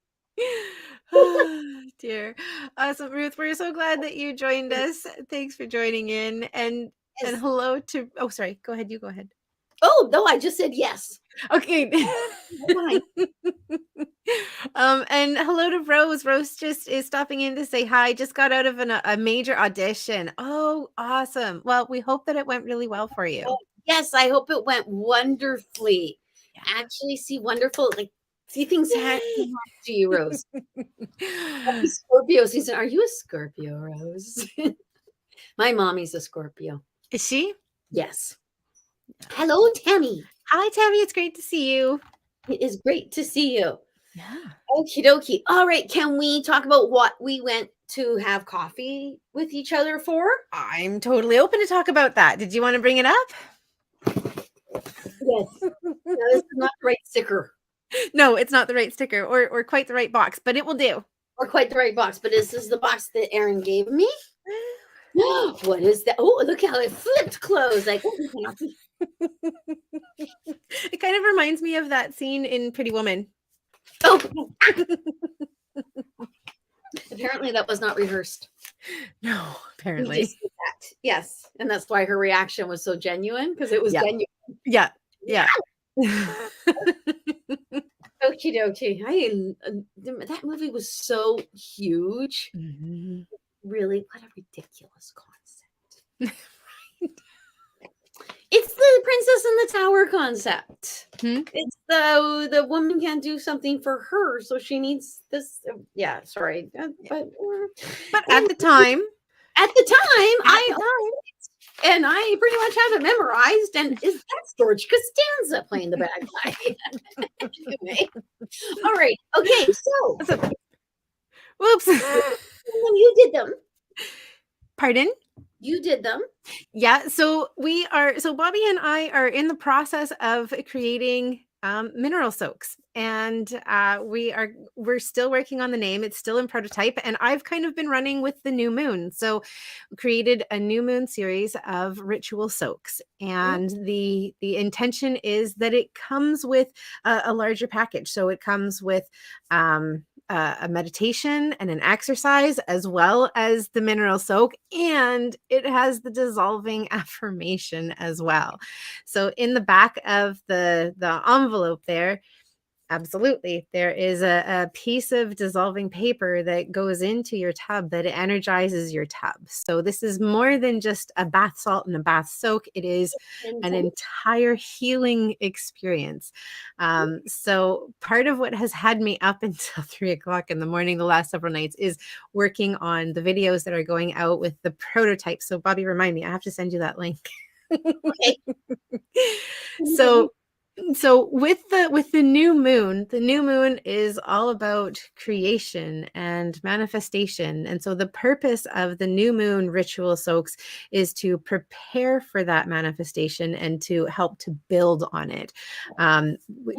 Oh, dear. Awesome, Ruth. We're so glad that you joined us. Thanks for joining in. And hello to sorry, go ahead. You go ahead.
Oh, no, I just said yes.
Okay. And hello to Rose. Rose just is stopping in to say hi. Just got out of a major audition. Oh, awesome. Well, we hope that it went really well for you.
Oh, yes, I hope it went wonderfully. Yeah. Actually, see wonderful, like see things happen to you, Rose. Scorpio season. Are you a Scorpio, Rose? My mommy's a Scorpio.
Is she?
Yes. Hello, Tammy.
Hi, Tammy. It's great to see you.
It is great to see you.
Yeah.
Okie dokie. All right. Can we talk about what we went to have coffee with each other for?
I'm totally open to talk about that. Did you want to bring it up?
Yes. No, this is not the right sticker.
No, it's not the right sticker or quite the right box, but it will do.
Or quite the right box. But this is the box that Erin gave me. What is that? Oh, look how it flipped closed. Like,
it kind of reminds me of that scene in Pretty Woman.
Oh. Apparently that was not rehearsed.
No, apparently.
Yes. And that's why her reaction was so genuine, because it was genuine.
Yeah.
Okie dokie. That movie was so huge. Mm-hmm. Really, what a ridiculous concept. It's the Princess in the Tower concept. It's the woman can't do something for her, so she needs this. Yeah, sorry, but
at the time,
I pretty much have it memorized. And is that George Costanza playing the bad guy? Anyway. All right. Okay. So,
whoops.
You did them.
Pardon?
You did them.
Yeah. So Bobbi and I are in the process of creating mineral soaks, and we're still working on the name. It's still in prototype, and I've kind of been running with the new moon. So we created a new moon series of ritual soaks, and the intention is that it comes with a larger package. So it comes with a meditation and an exercise, as well as the mineral soak, and it has the dissolving affirmation as well. So in the back of the envelope there, absolutely, there is a piece of dissolving paper that goes into your tub that energizes your tub. So this is more than just a bath salt and a bath soak. It is an entire healing experience. So part of what has had me up until 3:00 in the morning the last several nights is working on the videos that are going out with the prototype. So Bobbi, remind me, I have to send you that link.
Okay.
So So with the new moon is all about creation and manifestation. And so the purpose of the new moon ritual soaks is to prepare for that manifestation and to help to build on it.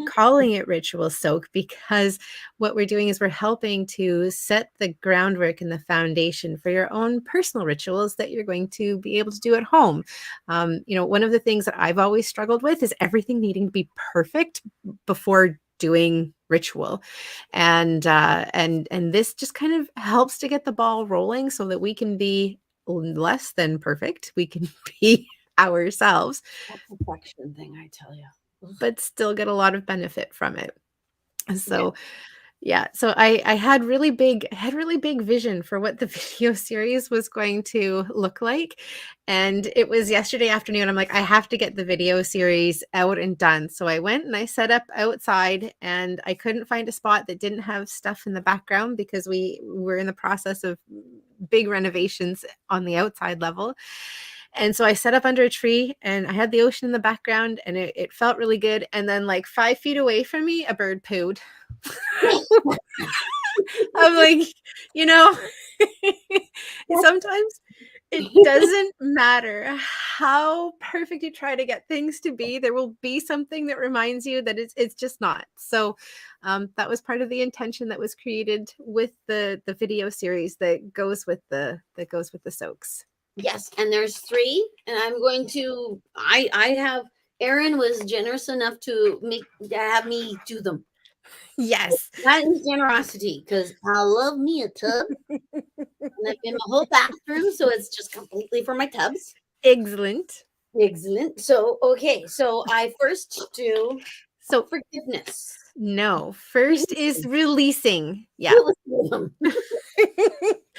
Calling it ritual soak because what we're doing is we're helping to set the groundwork and the foundation for your own personal rituals that you're going to be able to do at home. One of the things that I've always struggled with is everything needing to be perfect before doing ritual. And this just kind of helps to get the ball rolling so that we can be less than perfect. We can be ourselves.
That perfection thing, I tell you.
But still get a lot of benefit from it. So yeah, so I had really big vision for what the video series was going to look like. And it was yesterday afternoon. I'm like, I have to get the video series out and done. So I went and I set up outside, and I couldn't find a spot that didn't have stuff in the background because we were in the process of big renovations on the outside level. And so I set up under a tree, and I had the ocean in the background, and it felt really good. And then like 5 feet away from me, a bird pooed. I'm like, sometimes it doesn't matter how perfect you try to get things to be. There will be something that reminds you that it's just not. So that was part of the intention that was created with the video series that goes with the soaks.
Yes, and there's 3, and I'm going to. I have Erin was generous enough to have me do them.
Yes,
that is generosity because I love me a tub, and I've been my whole bathroom, so it's just completely for my tubs.
Excellent.
So okay, so I first do forgiveness.
No, first is releasing. Yeah.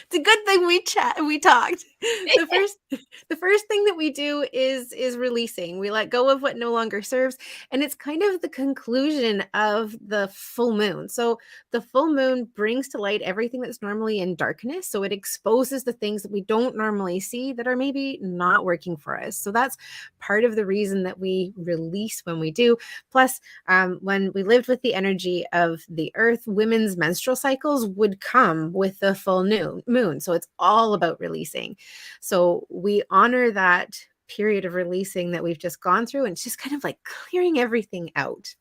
It's a good thing we talked. The first thing that we do is releasing. We let go of what no longer serves, and it's kind of the conclusion of the full moon. So the full moon brings to light everything that's normally in darkness. So it exposes the things that we don't normally see that are maybe not working for us. So that's part of the reason that we release when we do. Plus, when we lived with the energy of the earth, women's menstrual cycles would come with the full moon. So it's all about releasing. So we honor that period of releasing that we've just gone through, and it's just kind of like clearing everything out.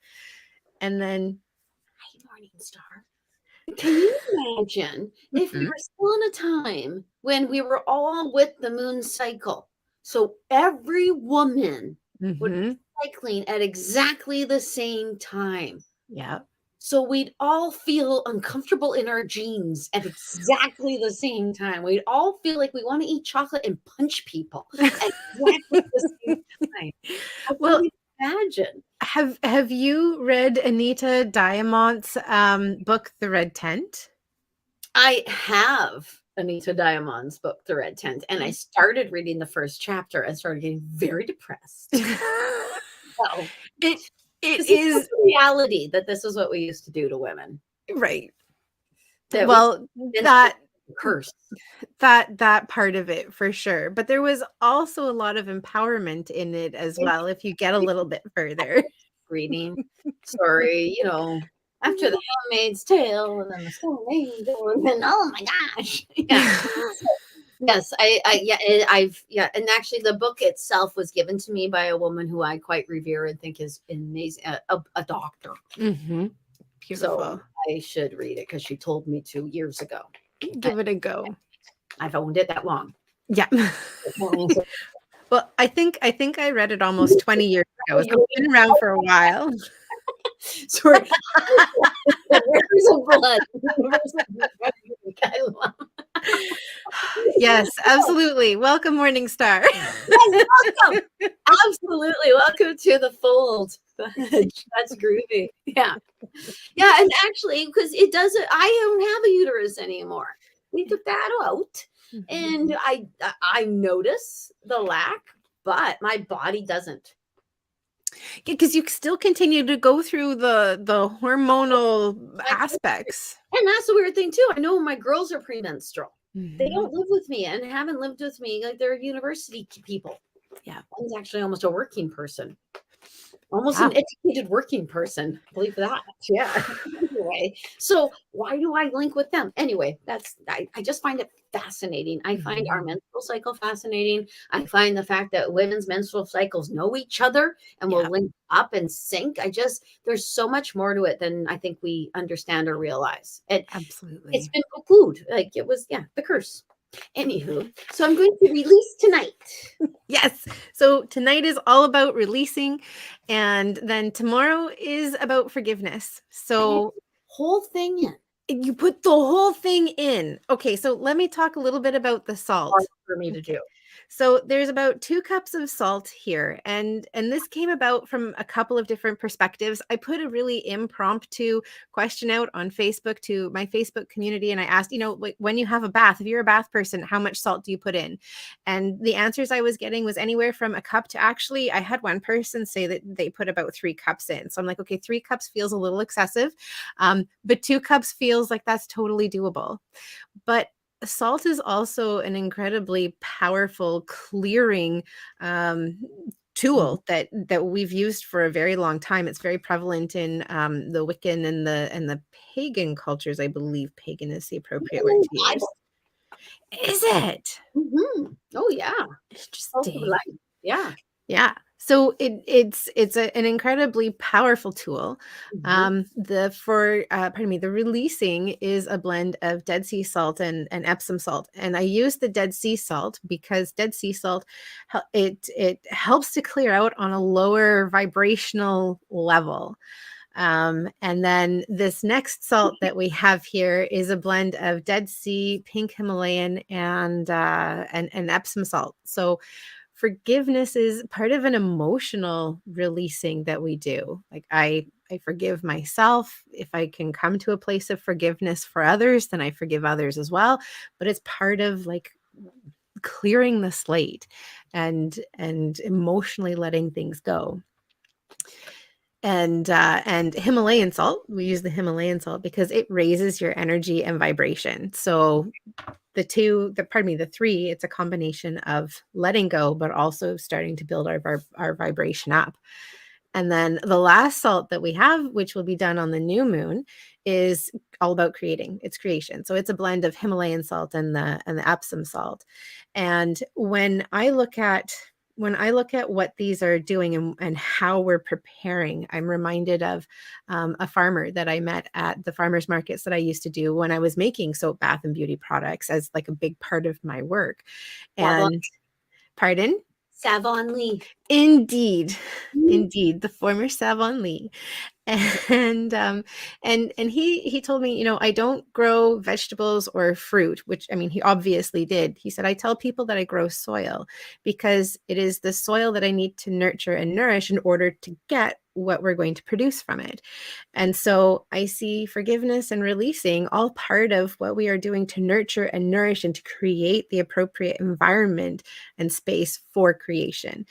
And then,
hi, morning star. Can you imagine if we were still in a time when we were all with the moon cycle? So every woman would be cycling at exactly the same time.
Yeah.
So we'd all feel uncomfortable in our jeans at exactly the same time. We'd all feel like we want to eat chocolate and punch people at exactly the same time.
Well,
imagine.
Have you read Anita Diamant's book, The Red Tent? I
have Anita Diamant's book, The Red Tent, and I started reading the first chapter and started getting very depressed. So, it is reality that this is what we used to do to women,
right? Well, that
curse,
that part of it for sure, but there was also a lot of empowerment in it as well. If you get a little bit further,
reading, sorry, after the Handmaid's Tale and then the Stone Angel, and then oh my gosh, yeah. Yes, and actually the book itself was given to me by a woman who I quite revere and think is amazing, a doctor.
Beautiful.
So I should read it because she told me to years ago.
Give it a go.
I've owned it that long.
Yeah. Well, I think I read it almost 20 years ago. So it's been around for a while.
Sorry. Rivers of blood.
Yes, absolutely. Welcome, Morning Star.
Yes, welcome. Absolutely. Welcome to the fold. That's groovy. Yeah. Yeah. And actually, because I don't have a uterus anymore. We took that out. And I notice the lack, but my body doesn't.
Because you still continue to go through the hormonal aspects.
And that's the weird thing too. I know my girls are premenstrual. They don't live with me and haven't lived with me. Like they're university people.
Yeah.
One's actually almost a working person. Almost
Yeah.
an educated working person. Believe that. Yeah. Anyway, so why do I link with them? Anyway, I just find it fascinating. I find our
Mhm.
menstrual cycle fascinating. I find the fact that women's menstrual cycles know each other and will
Yeah,
link up and sync. There's so much more to it than I think we understand or realize. It's
absolutely.
been poo-pooed. Like it was, yeah, the curse. Anywho, so I'm going to release tonight.
Yes. So tonight is all about releasing, and then tomorrow is about forgiveness.
And
So
whole thing in.
you put the whole thing in. Okay, so let me talk a little bit about the
Hard
salt.
for me to
Okay.
do.
So there's about 2 cups of salt here, and this came about from a couple of different perspectives. I put a really impromptu question out on Facebook to my Facebook community, and I asked, when you have a bath, if you're a bath person, how much salt do you put in? And the answers I was getting was anywhere from a cup to, actually, I had one person say that they put about 3 cups in. So I'm like, okay, 3 cups feels a little excessive, but 2 cups feels like that's totally doable. But salt is also an incredibly powerful clearing um,
Mhm.
tool that we've used for a very long time. It's very prevalent in the Wiccan and the pagan cultures. I believe pagan is the appropriate word
Ooh,
to use.
Bible.
Is it?
Mhm. Oh, yeah. Health of
Interesting.
life. Yeah.
Yeah. So it's an incredibly powerful tool.
Mhm.
The releasing is a blend of Dead Sea salt and Epsom salt, and I use the Dead Sea salt because Dead Sea salt it helps to clear out on a lower vibrational level. And then this next salt that we have here is a blend of Dead Sea, Pink Himalayan, and Epsom salt. So forgiveness is part of an emotional releasing that we do. Like I forgive myself. If I can come to a place of forgiveness for others, then I forgive others as well. But it's part of like clearing the slate and emotionally letting things go. And Himalayan salt, we use the Himalayan salt because it raises your energy and vibration. So the three, it's a combination of letting go, but also starting to build our vibration up. And then the last salt that we have, which will be done on the new moon, is all about creating. It's creation. So it's a blend of Himalayan salt and the Epsom salt. And when I look at what these are doing and how we're preparing, I'm reminded of a farmer that I met at the farmers markets that I used to do when I was making soap, bath, and beauty products as like a big part of my work.
Savon,
And pardon?
Savon Lee.
Indeed.
Mhm.
Indeed, the former Savon Lee. And he told me, I don't grow vegetables or fruit, which, I mean, he obviously did. He said, I tell people that I grow soil because it is the soil that I need to nurture and nourish in order to get what we're going to produce from it. And so I see forgiveness and releasing all part of what we are doing to nurture and nourish and to create the appropriate environment and space for creation.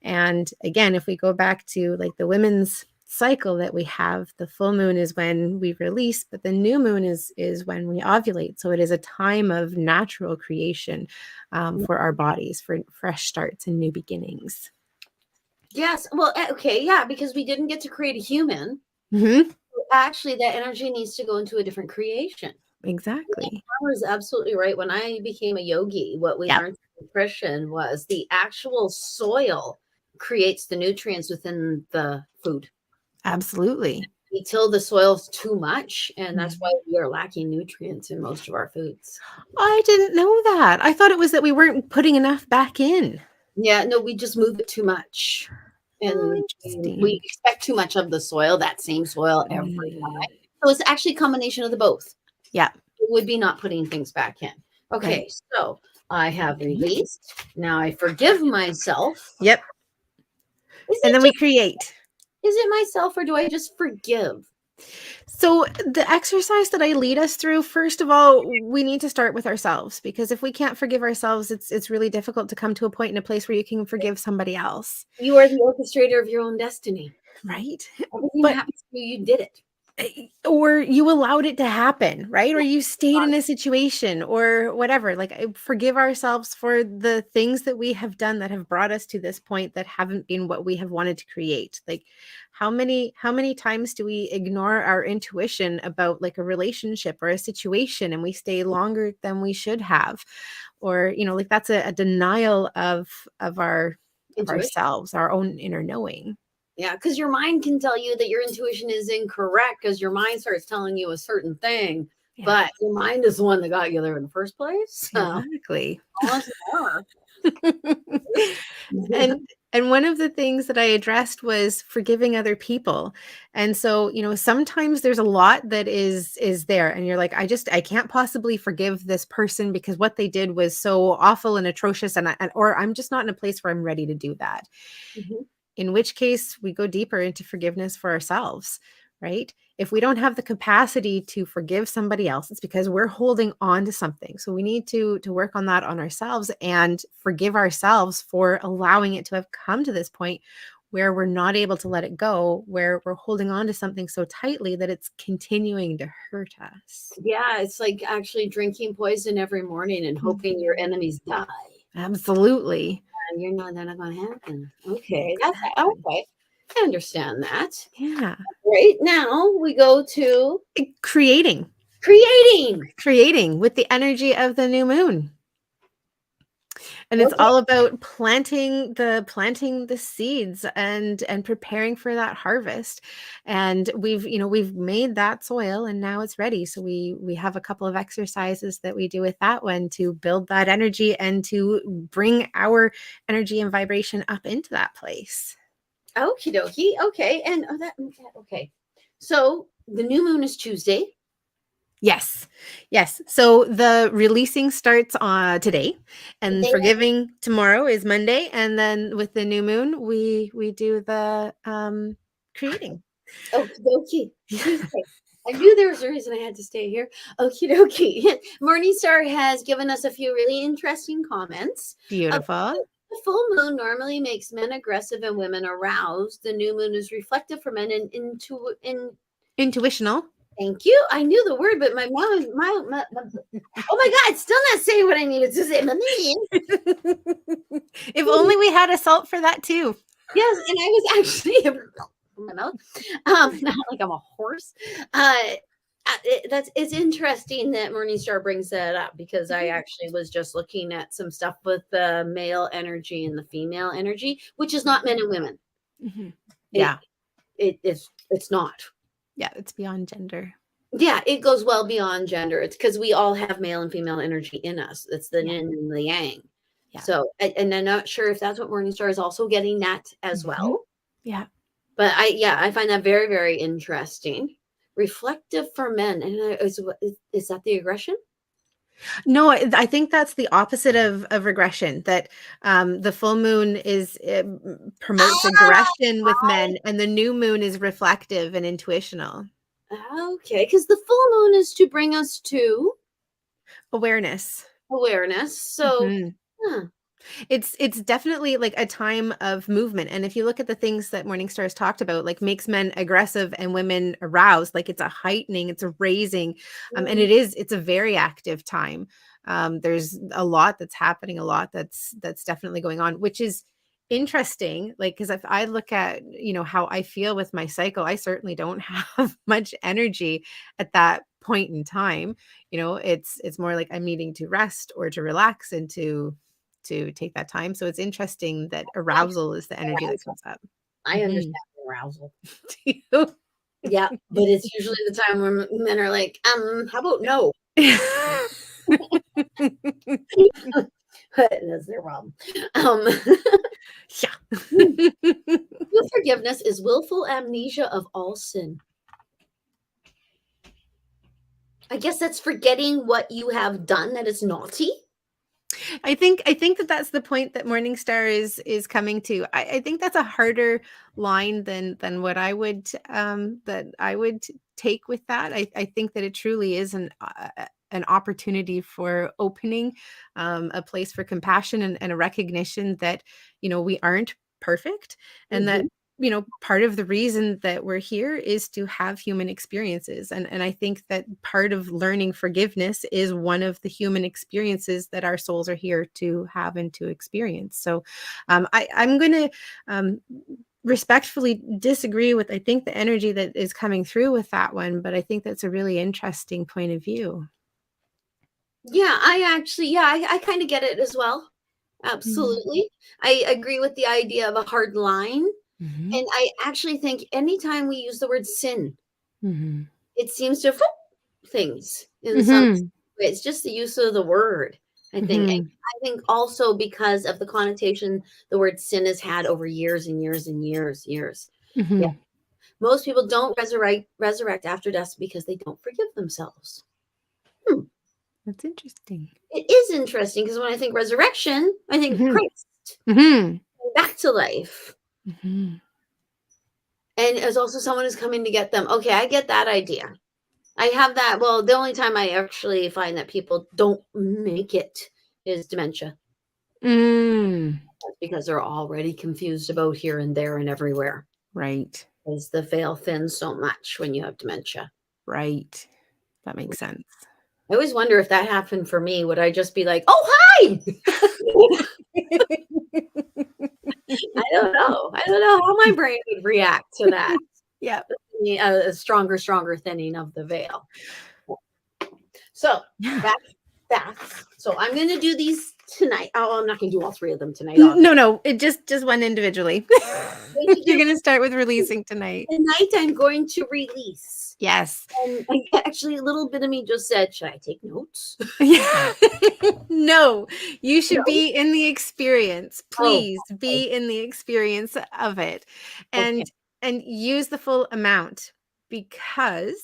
And again, if we go back to like the women's cycle that we have, the full moon is when we release, but the new moon is when we ovulate. So it is a time of natural creation for our bodies, for fresh starts and new beginnings.
Yes. Well, okay. Yeah. Because we didn't get to create a human.
Hmm.
Actually, that energy needs to go into a different creation.
Exactly.
Was absolutely right. When I became a yogi, what we
Yep.
learned in nutrition was the actual soil creates the nutrients within the food.
Absolutely.
We till the soil's too much, and that's why
Mhm.
we are lacking nutrients in most of our foods.
I didn't know that. I thought it was that we weren't putting enough back in.
Yeah, no, we just move it too much.
Oh,
And we
interesting.
expect too much of the soil, that same soil every
Mm.
time. So it's actually a combination of the both.
Yeah.
It would be not putting things back in.
Right.
Okay, so I have released. Now I forgive myself.
Yep.
Is
And
it
then we
just
create.
is it myself or do I just forgive?
So, the exercise that I lead us through, first of all, we need to start with ourselves because if we can't forgive ourselves, it's really difficult to come to a point in a place where you can forgive somebody else,
You are the orchestrator of your own destiny.
right?
Everything that
But
happens to you, you did it.
Or you allowed it to happen, right? Or you stayed in a situation or whatever. Like, forgive ourselves for the things that we have done that have brought us to this point that haven't been what we have wanted to create. Like, how many times do we ignore our intuition about like a relationship or a situation, and we stay longer than we should have? Or, like, that's a denial of
Intuition.
ourselves, our own inner knowing.
Yeah, because your mind can tell you that your intuition is incorrect because your mind starts telling you a certain thing,
Yeah,
but your mind is the one that got you there in the first place. So
exactly.
almost more.
and and one of the things that I addressed was forgiving other people. And so, sometimes there's a lot that is there, and you're like, I can't possibly forgive this person because what they did was so awful and atrocious, or I'm just not in a place where I'm ready to do that.
Mhm.
In which case, we go deeper into forgiveness for ourselves, right? If we don't have the capacity to forgive somebody else, it's because we're holding on to something. So we need to work on that on ourselves and forgive ourselves for allowing it to have come to this point where we're not able to let it go, where we're holding on to something so tightly that it's continuing to hurt us.
Yeah, it's like actually drinking poison every morning and hoping your
Mhm.
enemies die.
Absolutely.
And you're not that going to happen. Okay, that's
Exactly.
okay. I understand that.
Yeah.
Right now, we go to
Creating,
creating.
creating with the energy of the new moon. And it's
Okay.
all about planting the seeds and preparing for that harvest. And we've made that soil, and now it's ready. So we have a couple of exercises that we do with that one to build that energy and to bring our energy and vibration up into that place.
Okie dokie. Okay. And okay. So the new moon is Tuesday.
Yes. Yes. So the releasing starts today, and
They
forgiving tomorrow is Monday, and then with the new moon we do the creating.
okie dokie. Tuesday. I knew there was a reason I had to stay here. Okie dokie. Morningstar has given us a few really interesting comments. Uh,
Beautiful.
the full moon normally makes men aggressive and women aroused. The new moon is reflective for men and into in.
Intuitional.
Thank you. I knew the word, but my mouth, oh my God, it's still not saying what I needed to say.
If only we had a salt for that too.
Yes, and I was actually my mouth, not like I'm a horse. It's interesting that Morningstar brings that up because I actually was just looking at some stuff with the male energy and the female energy, which is not men and women.
Mhm.
It
Yeah.
it's not.
Yeah. It's beyond gender.
Yeah, it goes well beyond gender. It's because we all have male and female energy in us. It's the
Yeah.
yin and the yang.
Yeah.
So, and I'm not sure if that's what Morningstar is also getting at as
Mhm.
well.
Yeah.
But I find that very, very interesting. Reflective for men, and is that the aggression?
No, I think that's the opposite of regression. That the full moon promotes
Ah,
aggression with men, and the new moon is reflective and intuitional
okay, because the full moon is to bring us to
awareness.
awareness. So,
Mhm.
huh,
It's definitely like a time of movement, and if you look at the things that Morningstar has talked about, like makes men aggressive and women aroused, like it's a heightening, it's a raising, and
mm,
it's a very active time. There's a lot that's happening, a lot that's definitely going on, which is interesting. Like, because if I look at how I feel with my cycle, I certainly don't have much energy at that point in time. It's more like I'm needing to rest or to relax and to take that time. So it's interesting that arousal is the energy that
arousal.
comes up.
I
Mhm.
understand arousal.
Do
Yeah, but it's usually the time when men are like, how about no?
you?
That's their problem. Um,
Yeah.
True forgiveness is willful amnesia of all sin. I guess that's forgetting what you have done that is naughty.
I think that that's the point that Morningstar is coming to. I think that's a harder line than what I would take with that. I think that it truly is an opportunity for opening a place for compassion and a recognition that we aren't perfect, and that
Mhm.
part of the reason that we're here is to have human experiences. And I think that part of learning forgiveness is one of the human experiences that our souls are here to have and to experience. So I'm going to respectfully disagree with, I think, the energy that is coming through with that one, but I think that's a really interesting point of view.
Yeah, I kind of get it as well. Absolutely. I agree with the idea of a hard line.
Mm-hmm.
And I actually think anytime we use the word sin,
Mm-hmm.
it seems to flip things in some
Mm-hmm.
way. It's just the use of the word, I think.
Mm-hmm.
And I think also because of the connotation the word sin has had over years and years and years.
Mm-hmm.
Yeah. Most people don't resurrect after death because they don't forgive themselves.
That's interesting.
It is interesting because when I think resurrection, I think
Mm-hmm.
Christ
Mm-hmm.
back to life.
Mm-hmm.
And as also someone who's coming to get them. Okay, I get that idea. I have that. Well, the only time I actually find that people don't make it is dementia.
Mm.
That's because they're already confused about here and there and everywhere.
Right.
Because the veil thins so much when you have dementia.
Right. That makes sense.
I always wonder if that happened for me. Would I just be like, oh, hi? I don't know. I don't know how my brain would react to that.
Yeah.
A stronger thinning of the veil. So back. So I'm going to do these tonight. Oh, I'm not going to do all three of them tonight.
No, it just one individually. You're going to start with releasing tonight.
Tonight I'm going to release.
Yes.
And actually, a little bit of me just said, should I take notes?
No, you should be in the experience. Please be in the experience of it. And use the full amount because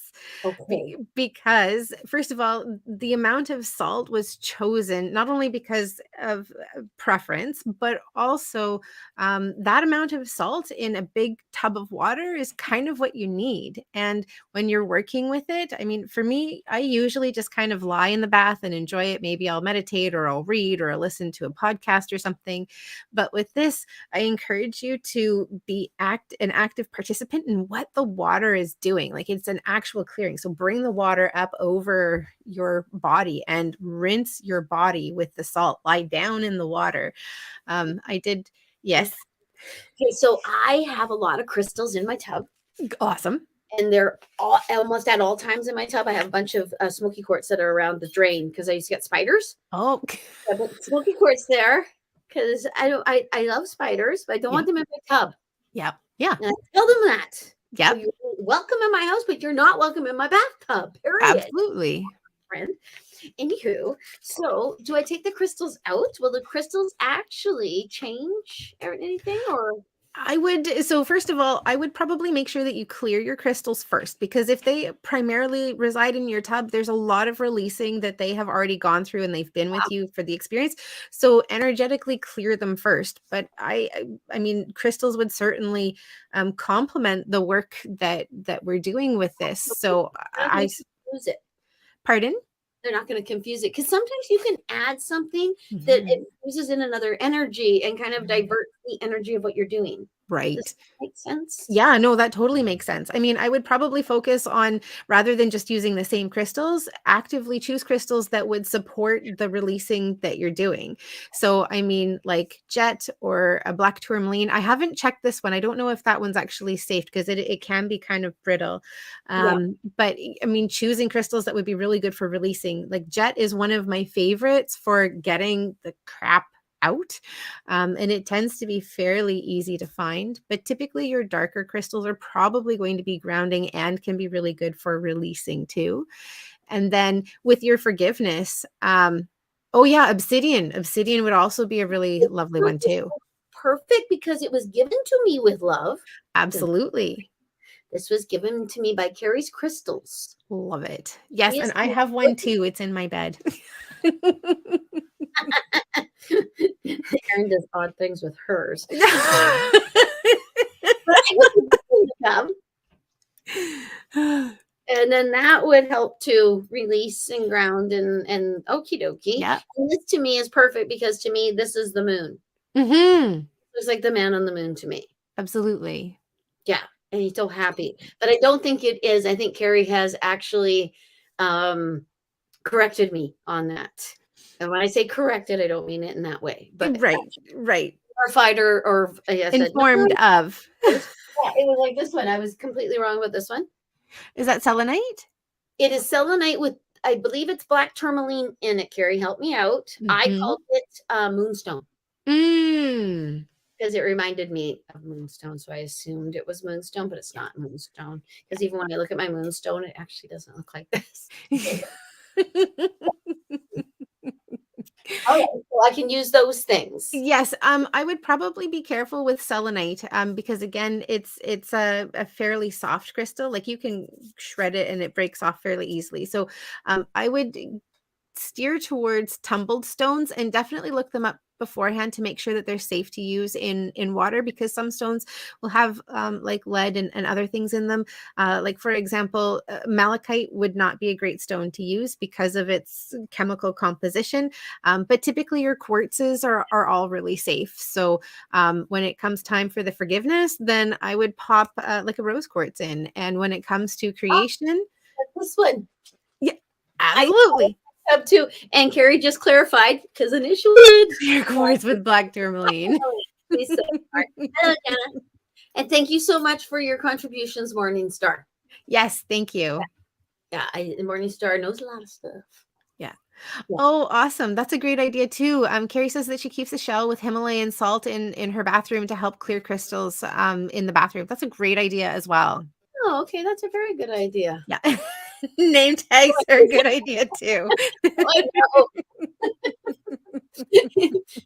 first of all, the amount of salt was chosen not only because of preference, but also that amount of salt in a big tub of water is kind of what you need. And when you're working with it, I mean, for me, I usually just kind of lie in the bath and enjoy it. Maybe I'll meditate or I'll read or I'll listen to a podcast or something. But with this, I encourage you to be an active participant in what the water is doing. Like it's an actual clearing. So bring the water up over your body and rinse your body with the salt. Lie down in the water. I did. Yes.
Okay, so I have a lot of crystals in my tub.
Awesome.
And they're almost at all times in my tub. I have a bunch of smoky quartz that are around the drain because I used to get spiders.
Oh,
I put smoky quartz there because I love spiders, but I don't want them in my tub.
Yeah.
And I tell them that.
Yeah.
So you're welcome in my house, but you're not welcome in my bathtub. Period.
Absolutely.
Friend. Anywho, so do I take the crystals out? Will the crystals actually change anything or?
So first of all, I would probably make sure that you clear your crystals first, because if they primarily reside in your tub, there's a lot of releasing that they have already gone through and they've been with you for the experience. So energetically clear them first. But I mean, crystals would certainly complement the work that we're doing with this. So I
use it.
Pardon?
They're not going to confuse it because sometimes you can add something that it uses in another energy and kind of diverts the energy of what you're doing.
Right.
Does that make sense?
Yeah, no, that totally makes sense. I mean, I would probably focus on, rather than just using the same crystals, actively choose crystals that would support the releasing that you're doing. So, I mean, like jet or a black tourmaline. I haven't checked this one. I don't know if that one's actually safe because it can be kind of brittle. But I mean, choosing crystals that would be really good for releasing. Like jet is one of my favorites for getting the crap out. And it tends to be fairly easy to find, but typically your darker crystals are probably going to be grounding and can be really good for releasing too. And then with your forgiveness, obsidian. Obsidian would also be a really lovely one too.
Perfect because it was given to me with love.
Absolutely.
This was given to me by Carrie's Crystals.
Love it. Yes, and I have one too. It's in my bed.
Erin does odd things with hers. And then that would help to release and ground and okie dokie.
Yeah.
And this to me is perfect because to me, this is the moon.
Mm-hmm.
It's like the man on the moon to me.
Absolutely.
Yeah, and he's so happy. But I don't think it is. I think Carrie has actually corrected me on that. And when I say corrected, I don't mean it in that way, but
Right, right.
clarified or I said, no,
Informed of.
yeah, it was like this one. I was completely wrong with this one.
Is that selenite?
It is selenite with, I believe it's black tourmaline in it. Carrie, help me out. I
Mm-hmm.
called it moonstone
Mm.
because it reminded me of moonstone. So I assumed it was moonstone, but it's not moonstone. Because even when I look at my moonstone, it actually doesn't look like this. All right, so I can use those things.
Yes, I would probably be careful with selenite, because again, it's a fairly soft crystal. Like you can shred it and it breaks off fairly easily. So, I would steer towards tumbled stones and definitely look them up beforehand to make sure that they're safe to use in water, because some stones will have like lead and other things in them. Like for example, malachite would not be a great stone to use because of its chemical composition. But typically your quartzes are all really safe. So when it comes time for the forgiveness, then I would pop like a rose quartz in. And when it comes to
Oh,
creation,
this one.
yeah,
I
absolutely.
up too. And Carrie just clarified because initially
Clear quartz with black tourmaline.
she's so smart. Hello, Jenna. And thank you so much for your contributions, Morningstar.
Yes, thank you.
Yeah, Morningstar knows a lot of stuff.
Yeah.
Yeah.
Oh, awesome. That's a great idea too. Carrie says that she keeps a shell with Himalayan salt in her bathroom to help clear crystals in the bathroom. That's a great idea as well.
Oh, okay. That's a very good idea.
Yeah. Name tags are a good idea too.
I know.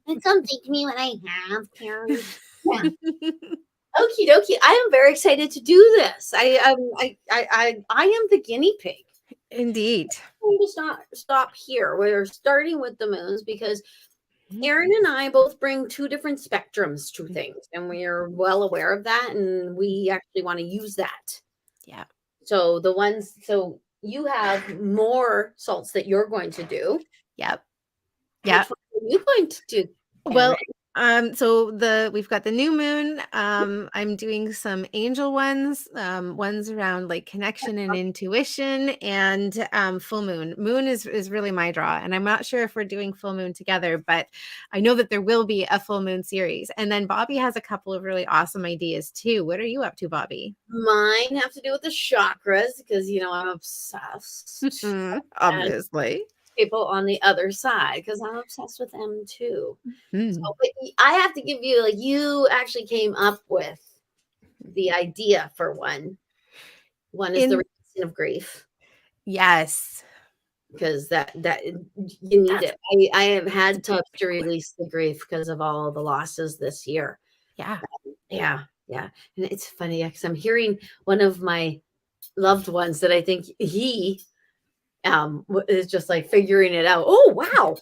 And come take me when I have, Carrie. Yeah. Okie dokie. I am very excited to do this. I am the guinea pig.
Indeed.
I'm going to stop here. We're starting with the moons because Erin and I both bring two different spectrums to things, and we are well aware of that, and we actually want to use that.
Yeah.
So so you have more salts that you're going to do.
Yep. Yeah.
Which one are you going to do,
Well,
Erin?
so we've got the new moon. I'm doing some angel ones, ones around like connection and intuition, and full moon. Moon is really my draw, and I'm not sure if we're doing full moon together, but I know that there will be a full moon series. And then Bobbi has a couple of really awesome ideas too. What are you up to, Bobbi?
Mine have to do with the chakras because I'm obsessed.
Obviously.
People on the other side because I'm obsessed with them too.
Hmm.
So, but I have to give you, like, you actually came up with the idea for one. One is the releasing of grief.
Yes.
Because that you need it. I have had to release the grief because of all the losses this year.
Yeah.
Yeah. And it's funny because I'm hearing one of my loved ones that I think he is just like figuring it out. Oh wow.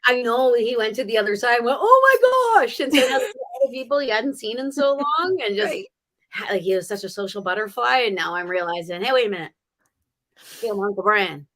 I know he went to the other side and went, oh my gosh, and said hello to all the people he hadn't seen in so long, and just like he was such a social butterfly. And now I'm realizing, hey, wait a minute, feel Uncle Brian.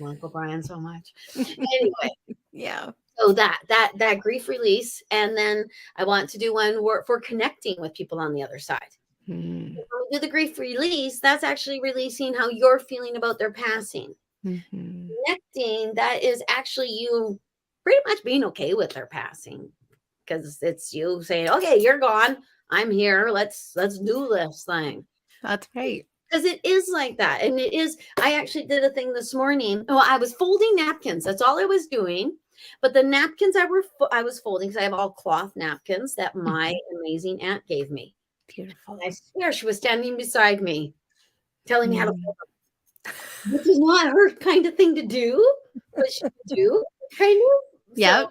Uncle Brian so much. Anyway,
Yeah.
so that grief release, and then I want to do one for connecting with people on the other side. When we do the grief release, that's actually releasing how you're feeling about their passing. Connecting, that is actually you pretty much being okay with their passing, because it's you saying, okay, you're gone, I'm here, let's do this thing.
That's right.
Because it is like that. And it is, I actually did a thing this morning. Well, I was folding napkins. That's all I was doing. But the napkins I was folding, because I have all cloth napkins that my amazing aunt gave me.
Beautiful.
I swear she was standing beside me, telling me how to fold them. Which is not her kind of thing to do, but she would do, kind of.
Yep.
So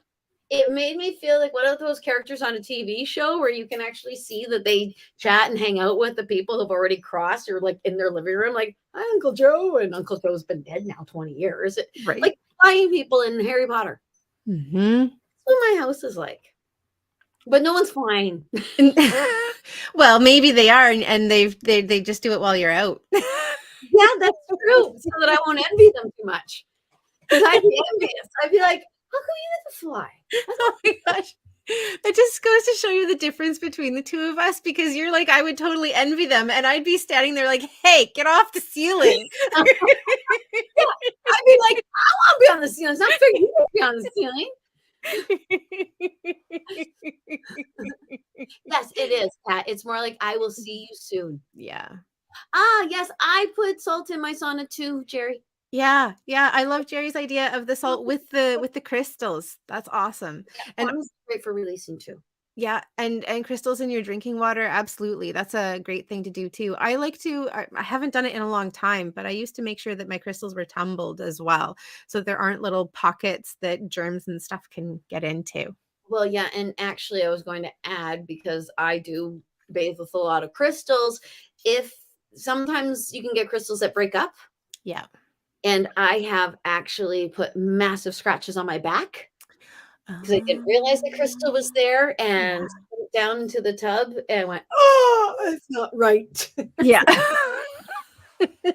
it made me feel like one of those characters on a TV show where you can actually see that they chat and hang out with the people who've already crossed, or like in their living room, like, hi, Uncle Joe. And Uncle Joe's been dead now 20 years.
Right.
Like flying people in Harry Potter. That's what my house is like. But no one's flying.
Well, maybe they are, and they just do it while you're out.
Yeah, that's true. So that I won't envy them too much. Because I'd be envious. I'd be like, how come you get to fly?
Oh my gosh. It just goes to show you the difference between the two of us, because you're like, I would totally envy them, and I'd be standing there like, hey, get off the ceiling.
Yeah, I'd be like, I want to be on the ceiling. It's not fair you to be on the ceiling. Yes, it is, Pat. It's more like, I will see you soon.
Yeah.
Ah, yes, I put salt in my sauna too, Jerry.
Yeah, yeah, I love Jerry's idea of the salt with the crystals. That's awesome.
Yeah,
And
sauna's great for releasing too.
yeah, and crystals in your drinking water, absolutely. That's a great thing to do too. I haven't done it in a long time, but I used to make sure that my crystals were tumbled as well, so there aren't little pockets that germs and stuff can get into.
Well, yeah, and actually I was going to add, because I do bathe with a lot of crystals, if sometimes you can get crystals that break up,
Yeah.
and I have actually put massive scratches on my back because I didn't realize the crystal was there, and
Yeah.
put it down into the tub and went, oh, it's not right.
Yeah. You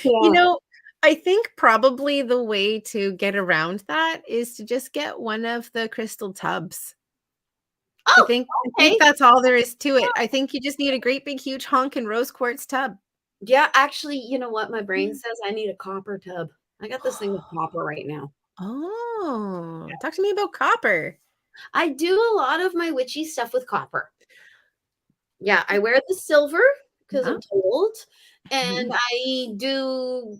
Yeah.
know, I think probably the way to get around that is to just get one of the crystal tubs. I
Oh,
think
okay.
that's all there is to it. I think you just need a great big huge honkin' rose quartz tub.
Yeah, actually, you know what? My brain
Mm.
says I need a copper tub. I got this thing with copper right now.
Oh, talk to me about copper.
I do a lot of my witchy stuff with copper. Yeah, I wear the silver because
Yeah.
I'm told, and
Mhm.
I do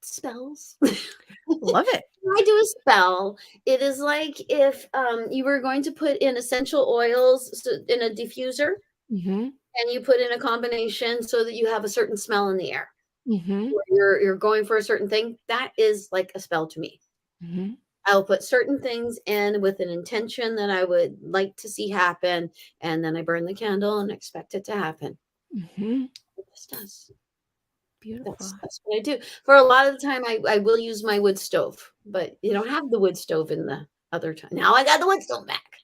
spells.
Love it.
When I do a spell, it is like if you were going to put in essential oils in a diffuser,
Mhm.
and you put in a combination so that you have a certain smell in the air.
Mhm.
You're going for a certain thing. That is like a spell to me.
Mhm.
I'll put certain things in with an intention that I would like to see happen, and then I burn the candle and expect it to happen.
Mhm.
It just does.
Beautiful.
That's what I do. For a lot of the time, I will use my wood stove, but you don't have the wood stove in the other time. Now I got the wood stove back.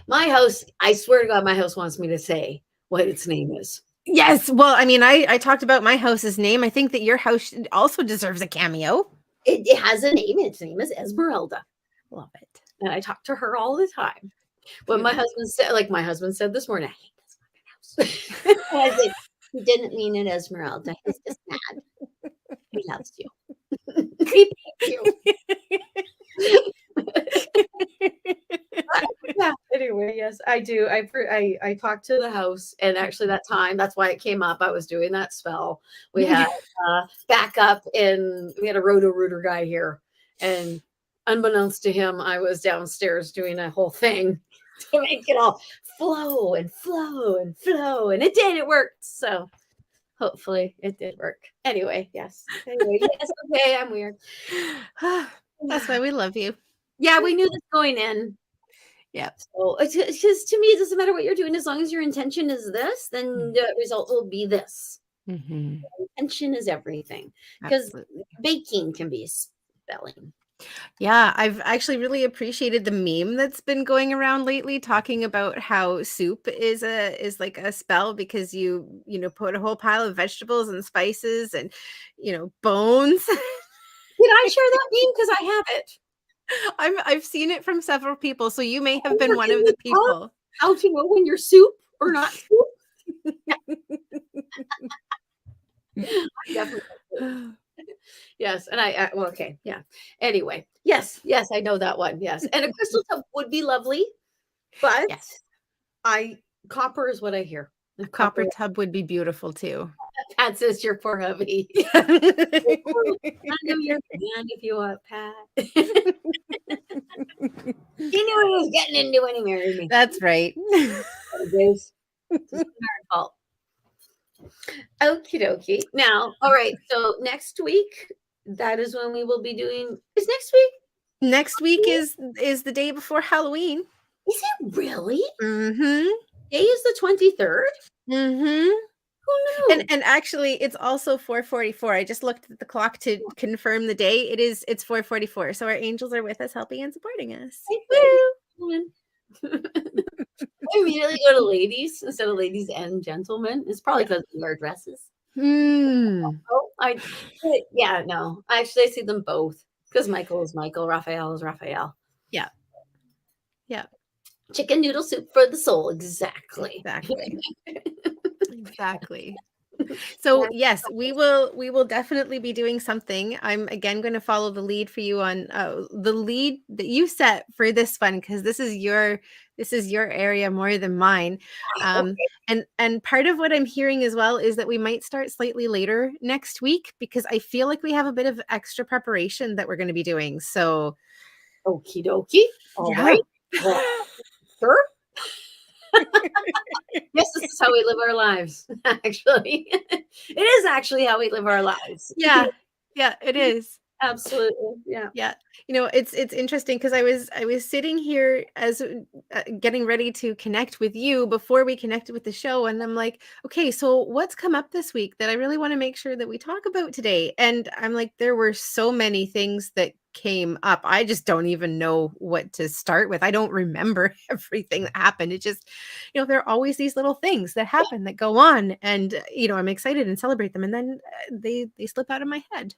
My house, I swear to God, my house wants me to say what its name is.
Yes, well, I mean, I talked about my house's name. I think that your house also deserves a cameo.
It has a name. Its name is Esmeralda.
Love it.
And I talk to her all the time. When
Beautiful.
my husband said this morning, I hate this fucking house. And I said, he didn't mean it, Esmeralda. He's just mad. He loves you. He hates you. Yeah. Anyway, yes, I do. I talked to the house, and actually that's why it came up. I was doing that spell. We had backup, and we had a roto-rooter guy here, and unbeknownst to him, I was downstairs doing a whole thing to make it all flow and flow and flow, and it did. It worked. So hopefully, it did work. Anyway, yes. Anyway, yes. Okay, I'm weird.
That's why we love you.
Yeah, we knew this going in.
Yeah.
So, because to me, it doesn't matter what you're doing, as long as your intention is this, then the result will be this.
Mhm.
Intention is everything. Because
Absolutely.
baking can be spelling.
Yeah, I've actually really appreciated the meme that's been going around lately, talking about how soup is like a spell, because you put a whole pile of vegetables and spices and bones.
Did I share that meme? Because I have it.
I've seen it from several people, so you may have been
Or
one
in
of
the
the
book,
people.
how to know when you're soup or not soup. Yeah, definitely. Yes, and well, okay, yeah. Anyway, yes, I know that one. Yes, and a crystal tub would be lovely, but
Yes.
copper is what I hear.
A copper tub would be beautiful too.
Pat says you're poor hubby. Under your hand if you want, Pat. He knew what he was getting into when he married me.
That's right.
It's our fault. Okie dokie. Now, all right. So next week, that is when we will be doing. Is next week?
Next week is the day before Halloween.
Is it really?
Mhm.
Day is the 23rd.
Mhm.
Who knew?
And actually it's also 4:44. I just looked at the clock to confirm the day. It's 4:44. So our angels are with us, helping and supporting us. Woo!
I immediately go to ladies instead of ladies and gentlemen. It's probably
Yeah.
because we wear dresses.
Hmm.
Oh, yeah, no. Actually, I see them both. Because Michael is Michael, Raphael is Raphael.
Yeah. Yeah.
Chicken noodle soup for the soul. Exactly.
Exactly. So yes, we will definitely be doing something. I'm again going to follow the lead for you on the lead that you set for this one, because this is your area more than mine. And part of what I'm hearing as well is that we might start slightly later next week, because I feel like we have a bit of extra preparation that we're going to be doing. So
okie dokie. All right. Well, sure. Yes, this is how we live our lives. Actually, it is actually how we live our lives.
Yeah, it is.
Absolutely. Yeah.
Yeah. It's interesting, because I was sitting here as getting ready to connect with you before we connected with the show, and I'm like, okay, so what's come up this week that I really want to make sure that we talk about today? And I'm like, there were so many things that came up. I just don't even know what to start with. I don't remember everything that happened. It just, there are always these little things that happen that go on, and I'm excited and celebrate them, and then they slip out of my head.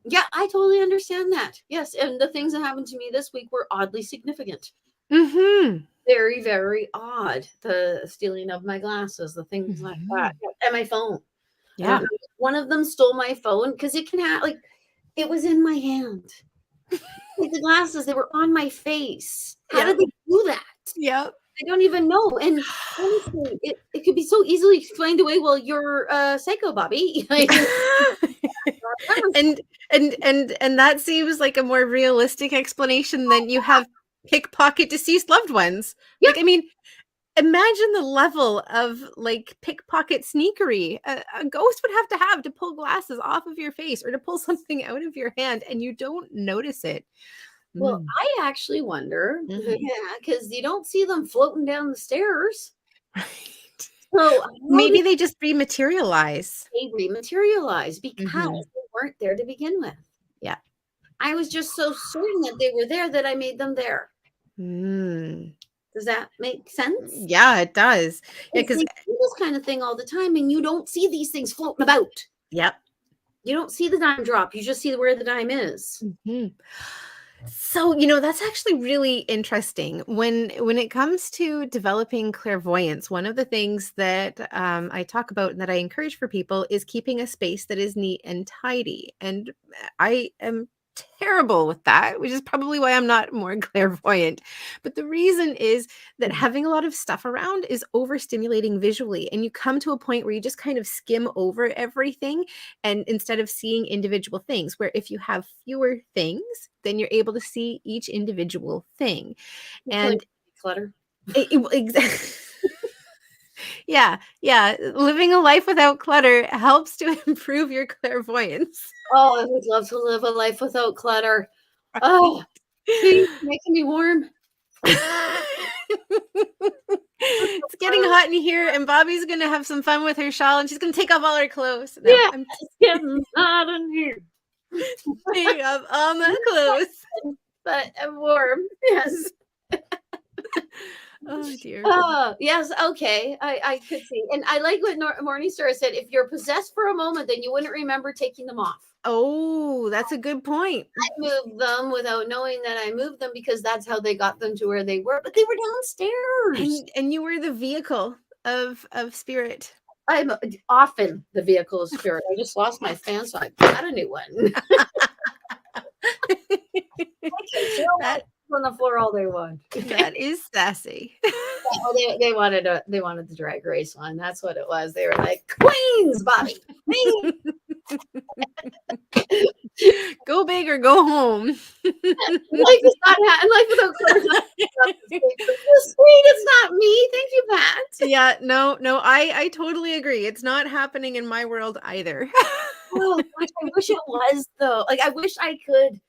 Yeah, I totally understand that. Yes, and the things that happened to me this week were oddly significant.
Mm-hmm.
Very, very odd. The stealing of my glasses, the things like that, and my phone.
Yeah.
One of them stole my phone, because it can have, it was in my hand. Like the glasses, they were on my face. How did they do that?
Yep.
I don't even know. And honestly, it could be so easily explained away. Well, you're psycho, Bobbi.
and that seems like a more realistic explanation than you have pickpocket deceased loved ones.
Yeah.
Like, I mean, imagine the level of pickpocket sneakery a ghost would have to pull glasses off of your face or to pull something out of your hand, and you don't notice it.
Well, I actually wonder, because you don't see them floating down the stairs.
Right.
So
Maybe they just rematerialize.
They rematerialize because they weren't there to begin with.
Yeah.
I was just so certain that they were there that I made them there. Does that make sense?
Yeah, it does. Yeah, because
they do this kind of thing all the time, and you don't see these things floating about.
Yep.
You don't see the dime drop. You just see where the dime is.
So, that's actually really interesting. When it comes to developing clairvoyance, one of the things that I talk about and that I encourage for people is keeping a space that is neat and tidy. And I am terrible with that, which is probably why I'm not more clairvoyant. But the reason is that having a lot of stuff around is overstimulating visually, and you come to a point where you just kind of skim over everything, and instead of seeing individual things, where if you have fewer things, then you're able to see each individual thing. And
clutter.
Exactly. Yeah. Living a life without clutter helps to improve your clairvoyance.
Oh, I would love to live a life without clutter. Oh, see, making me warm.
It's getting hot in here, and Bobbi's gonna have some fun with her shawl, and she's gonna take off all her clothes.
No, yeah, it's getting hot in here.
Take off all my clothes,
but I'm warm. Yes.
Oh dear.
Oh yes, okay. I could see, and I like what Morningstar said. If you're possessed for a moment, then you wouldn't remember taking them off.
Oh, that's a good point.
I moved them without knowing that I moved them, because that's how they got them to where they were. But they were downstairs,
and you were the vehicle of spirit.
I'm often the vehicle of spirit. I just lost my fan, so I got a new one. That on the floor all they want.
That is sassy.
Oh, they wanted the drag race one. That's what it was. They were like, Queens, Bobbi. Queens.
Go big or go home.
Life is not life without clothes. Sweet, it's not me. Thank you, Pat.
Yeah, no, I totally agree. It's not happening in my world either.
Oh gosh, I wish it was though. Like, I wish I could.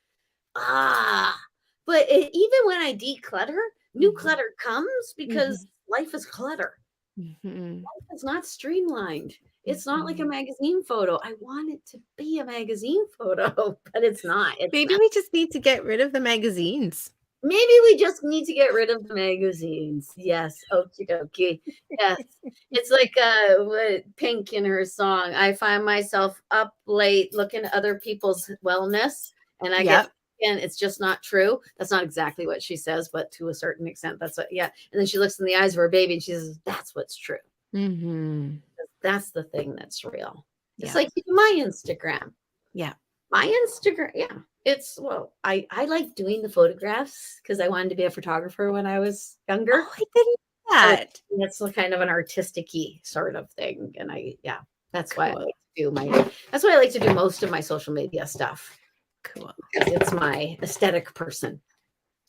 But even when I declutter, new clutter comes, because life is clutter. Life is not streamlined. It's not like a magazine photo. I want it to be a magazine photo, but it's not.
Maybe we just need to get rid of the magazines.
Maybe we just need to get rid of the magazines. Yes. Okie dokie. Yes. It's like Pink in her song. I find myself up late looking at other people's wellness, and I get again, it's just not true. That's not exactly what she says, but to a certain extent, that's what, yeah. And then she looks in the eyes of her baby and she says, that's what's true.
Mm-hmm.
That's the thing that's real. It's
Yeah.
like my Instagram.
Yeah.
My Instagram, yeah. It's, well, I like doing the photographs because I wanted to be a photographer when I was younger.
Oh, I didn't know that.
So it's kind of an artistic-y sort of thing. And that's why I
Cool.
like to do that's why I like to do most of my social media stuff.
Cool.
Because it's my aesthetic person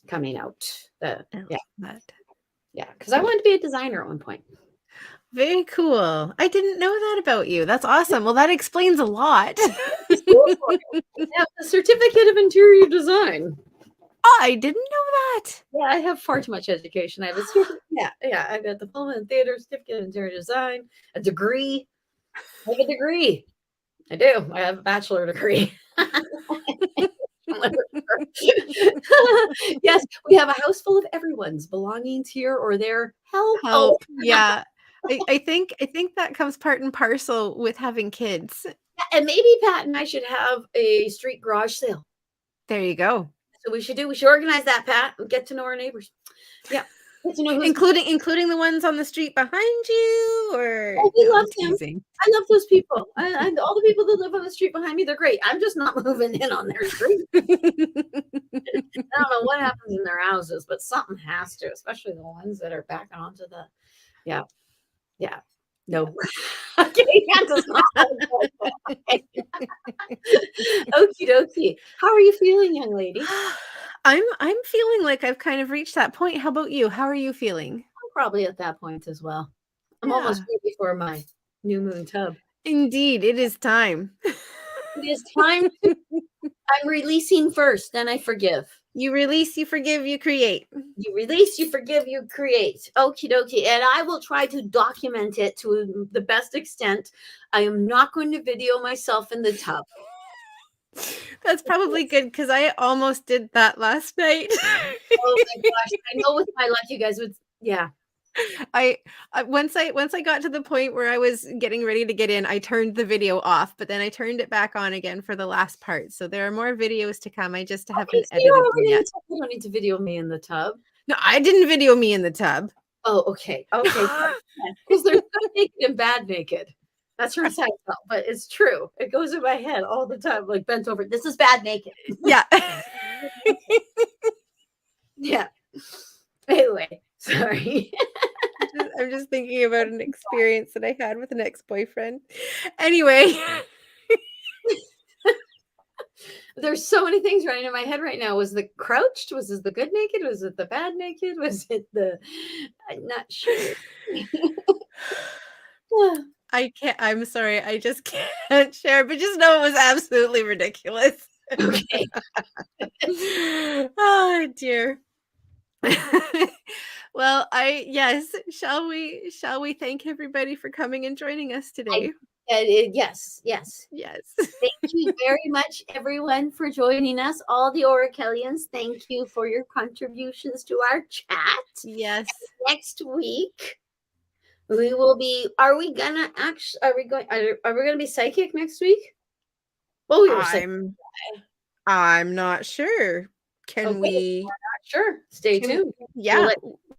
coming out.
I love that.
Yeah, because I wanted to be a designer at one point.
Very cool. I didn't know that about you. That's awesome. Well, that explains a lot.
I have a certificate of interior design.
Oh, I didn't know that.
Yeah, I have far too much education. I have I've got the diploma in theater, certificate in interior design, a degree. I have a degree. I do. I have a bachelor degree. Yes, we have a house full of everyone's belongings here or there. Help.
Oh, yeah. I think that comes part and parcel with having kids.
And maybe Pat and I should have a street garage sale.
There you go.
So we should organize that, Pat, and get to know our neighbors. Yeah. Get to know
including the ones on the street behind you, or
we love them.
teasing.
I love those people. And all the people that live on the street behind me, they're great. I'm just not moving in on their street. I don't know what happens in their houses, but something has to, especially the ones that are back onto the no. Okay, that does not. Okie dokie. How are you feeling, young lady?
I'm feeling like I've kind of reached that point. How about you? How are you feeling?
I'm probably at that point as well. I'm almost ready for my new moon tub.
Indeed, it is time.
It is time. I'm releasing first, then I forgive.
You release, you forgive, you create.
You release, you forgive, you create. Okie dokie. And I will try to document it to the best extent. I am not going to video myself in the tub.
That's probably good because I almost did that last night.
Oh my gosh. I know with my luck, you guys would, yeah.
I once I got to the point where I was getting ready to get in, I turned the video off, but then I turned it back on again for the last part. So there are more videos to come. I just haven't edited them yet.
You don't need to video me in the tub.
No, I didn't video me in the tub.
Oh, okay. Okay. Because there's good naked and bad naked. That's her side though, but it's true. It goes in my head all the time, like bent over. This is bad naked.
Yeah.
Yeah. Anyway, sorry.
I'm just thinking about an experience that I had with an ex-boyfriend. Anyway.
There's so many things running in my head right now. Was the crouched? Was it the good naked? Was it the bad naked? Was it the... I'm not sure.
I'm sorry. I just can't share, but just know it was absolutely ridiculous.
Okay.
Oh, dear. Well, shall we thank everybody for coming and joining us today?
Yes.
Thank
you very much, everyone, for joining us. All the Oracelians, thank you for your contributions to our chat.
Yes.
And next week, we will be. Are we gonna be psychic next week? Well, we were psychic.
I'm not sure. Can we?
We're not sure. Stay tuned.
Yeah,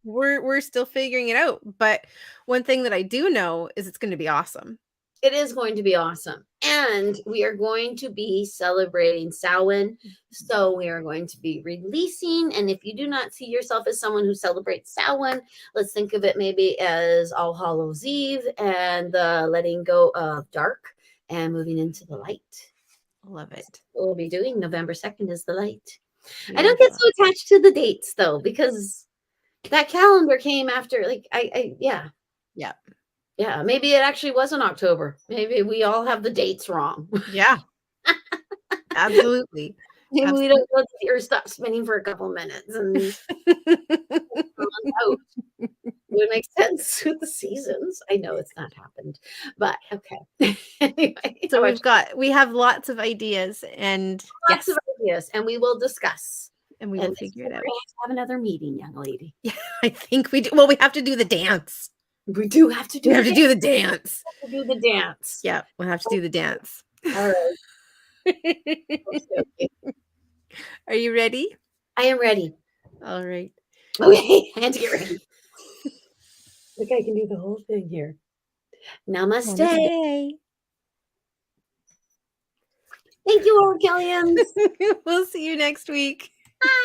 we're still figuring it out. But one thing that I do know is it's going to be awesome.
It is going to be awesome. And we are going to be celebrating Samhain. So we are going to be releasing. And if you do not see yourself as someone who celebrates Samhain, let's think of it maybe as All Hallows Eve and the letting go of dark and moving into the light.
Love it.
What we'll be doing November 2nd is the light. Yeah. I don't get so attached to the dates though, because that calendar came after Yeah, maybe it actually was in October. Maybe we all have the dates wrong.
Yeah. Absolutely.
Maybe we don't let the earth stop spinning for a couple minutes and it would make sense with the seasons. I know it's not happened, but okay. Anyway,
so we have lots of ideas and
we will discuss.
And we will figure it out.
We'll have another meeting, young lady.
Yeah, I think we do. Well, we have to do the dance.
We do have to do.
We have to do the dance.
We have to do the dance.
Yeah, we'll have to do the dance.
All right.
Are you ready?
I am ready.
All right.
Okay, I had to get ready. Look, I can do the whole thing here. Namaste.
Namaste.
Thank you, Oracelians.
We'll see you next week.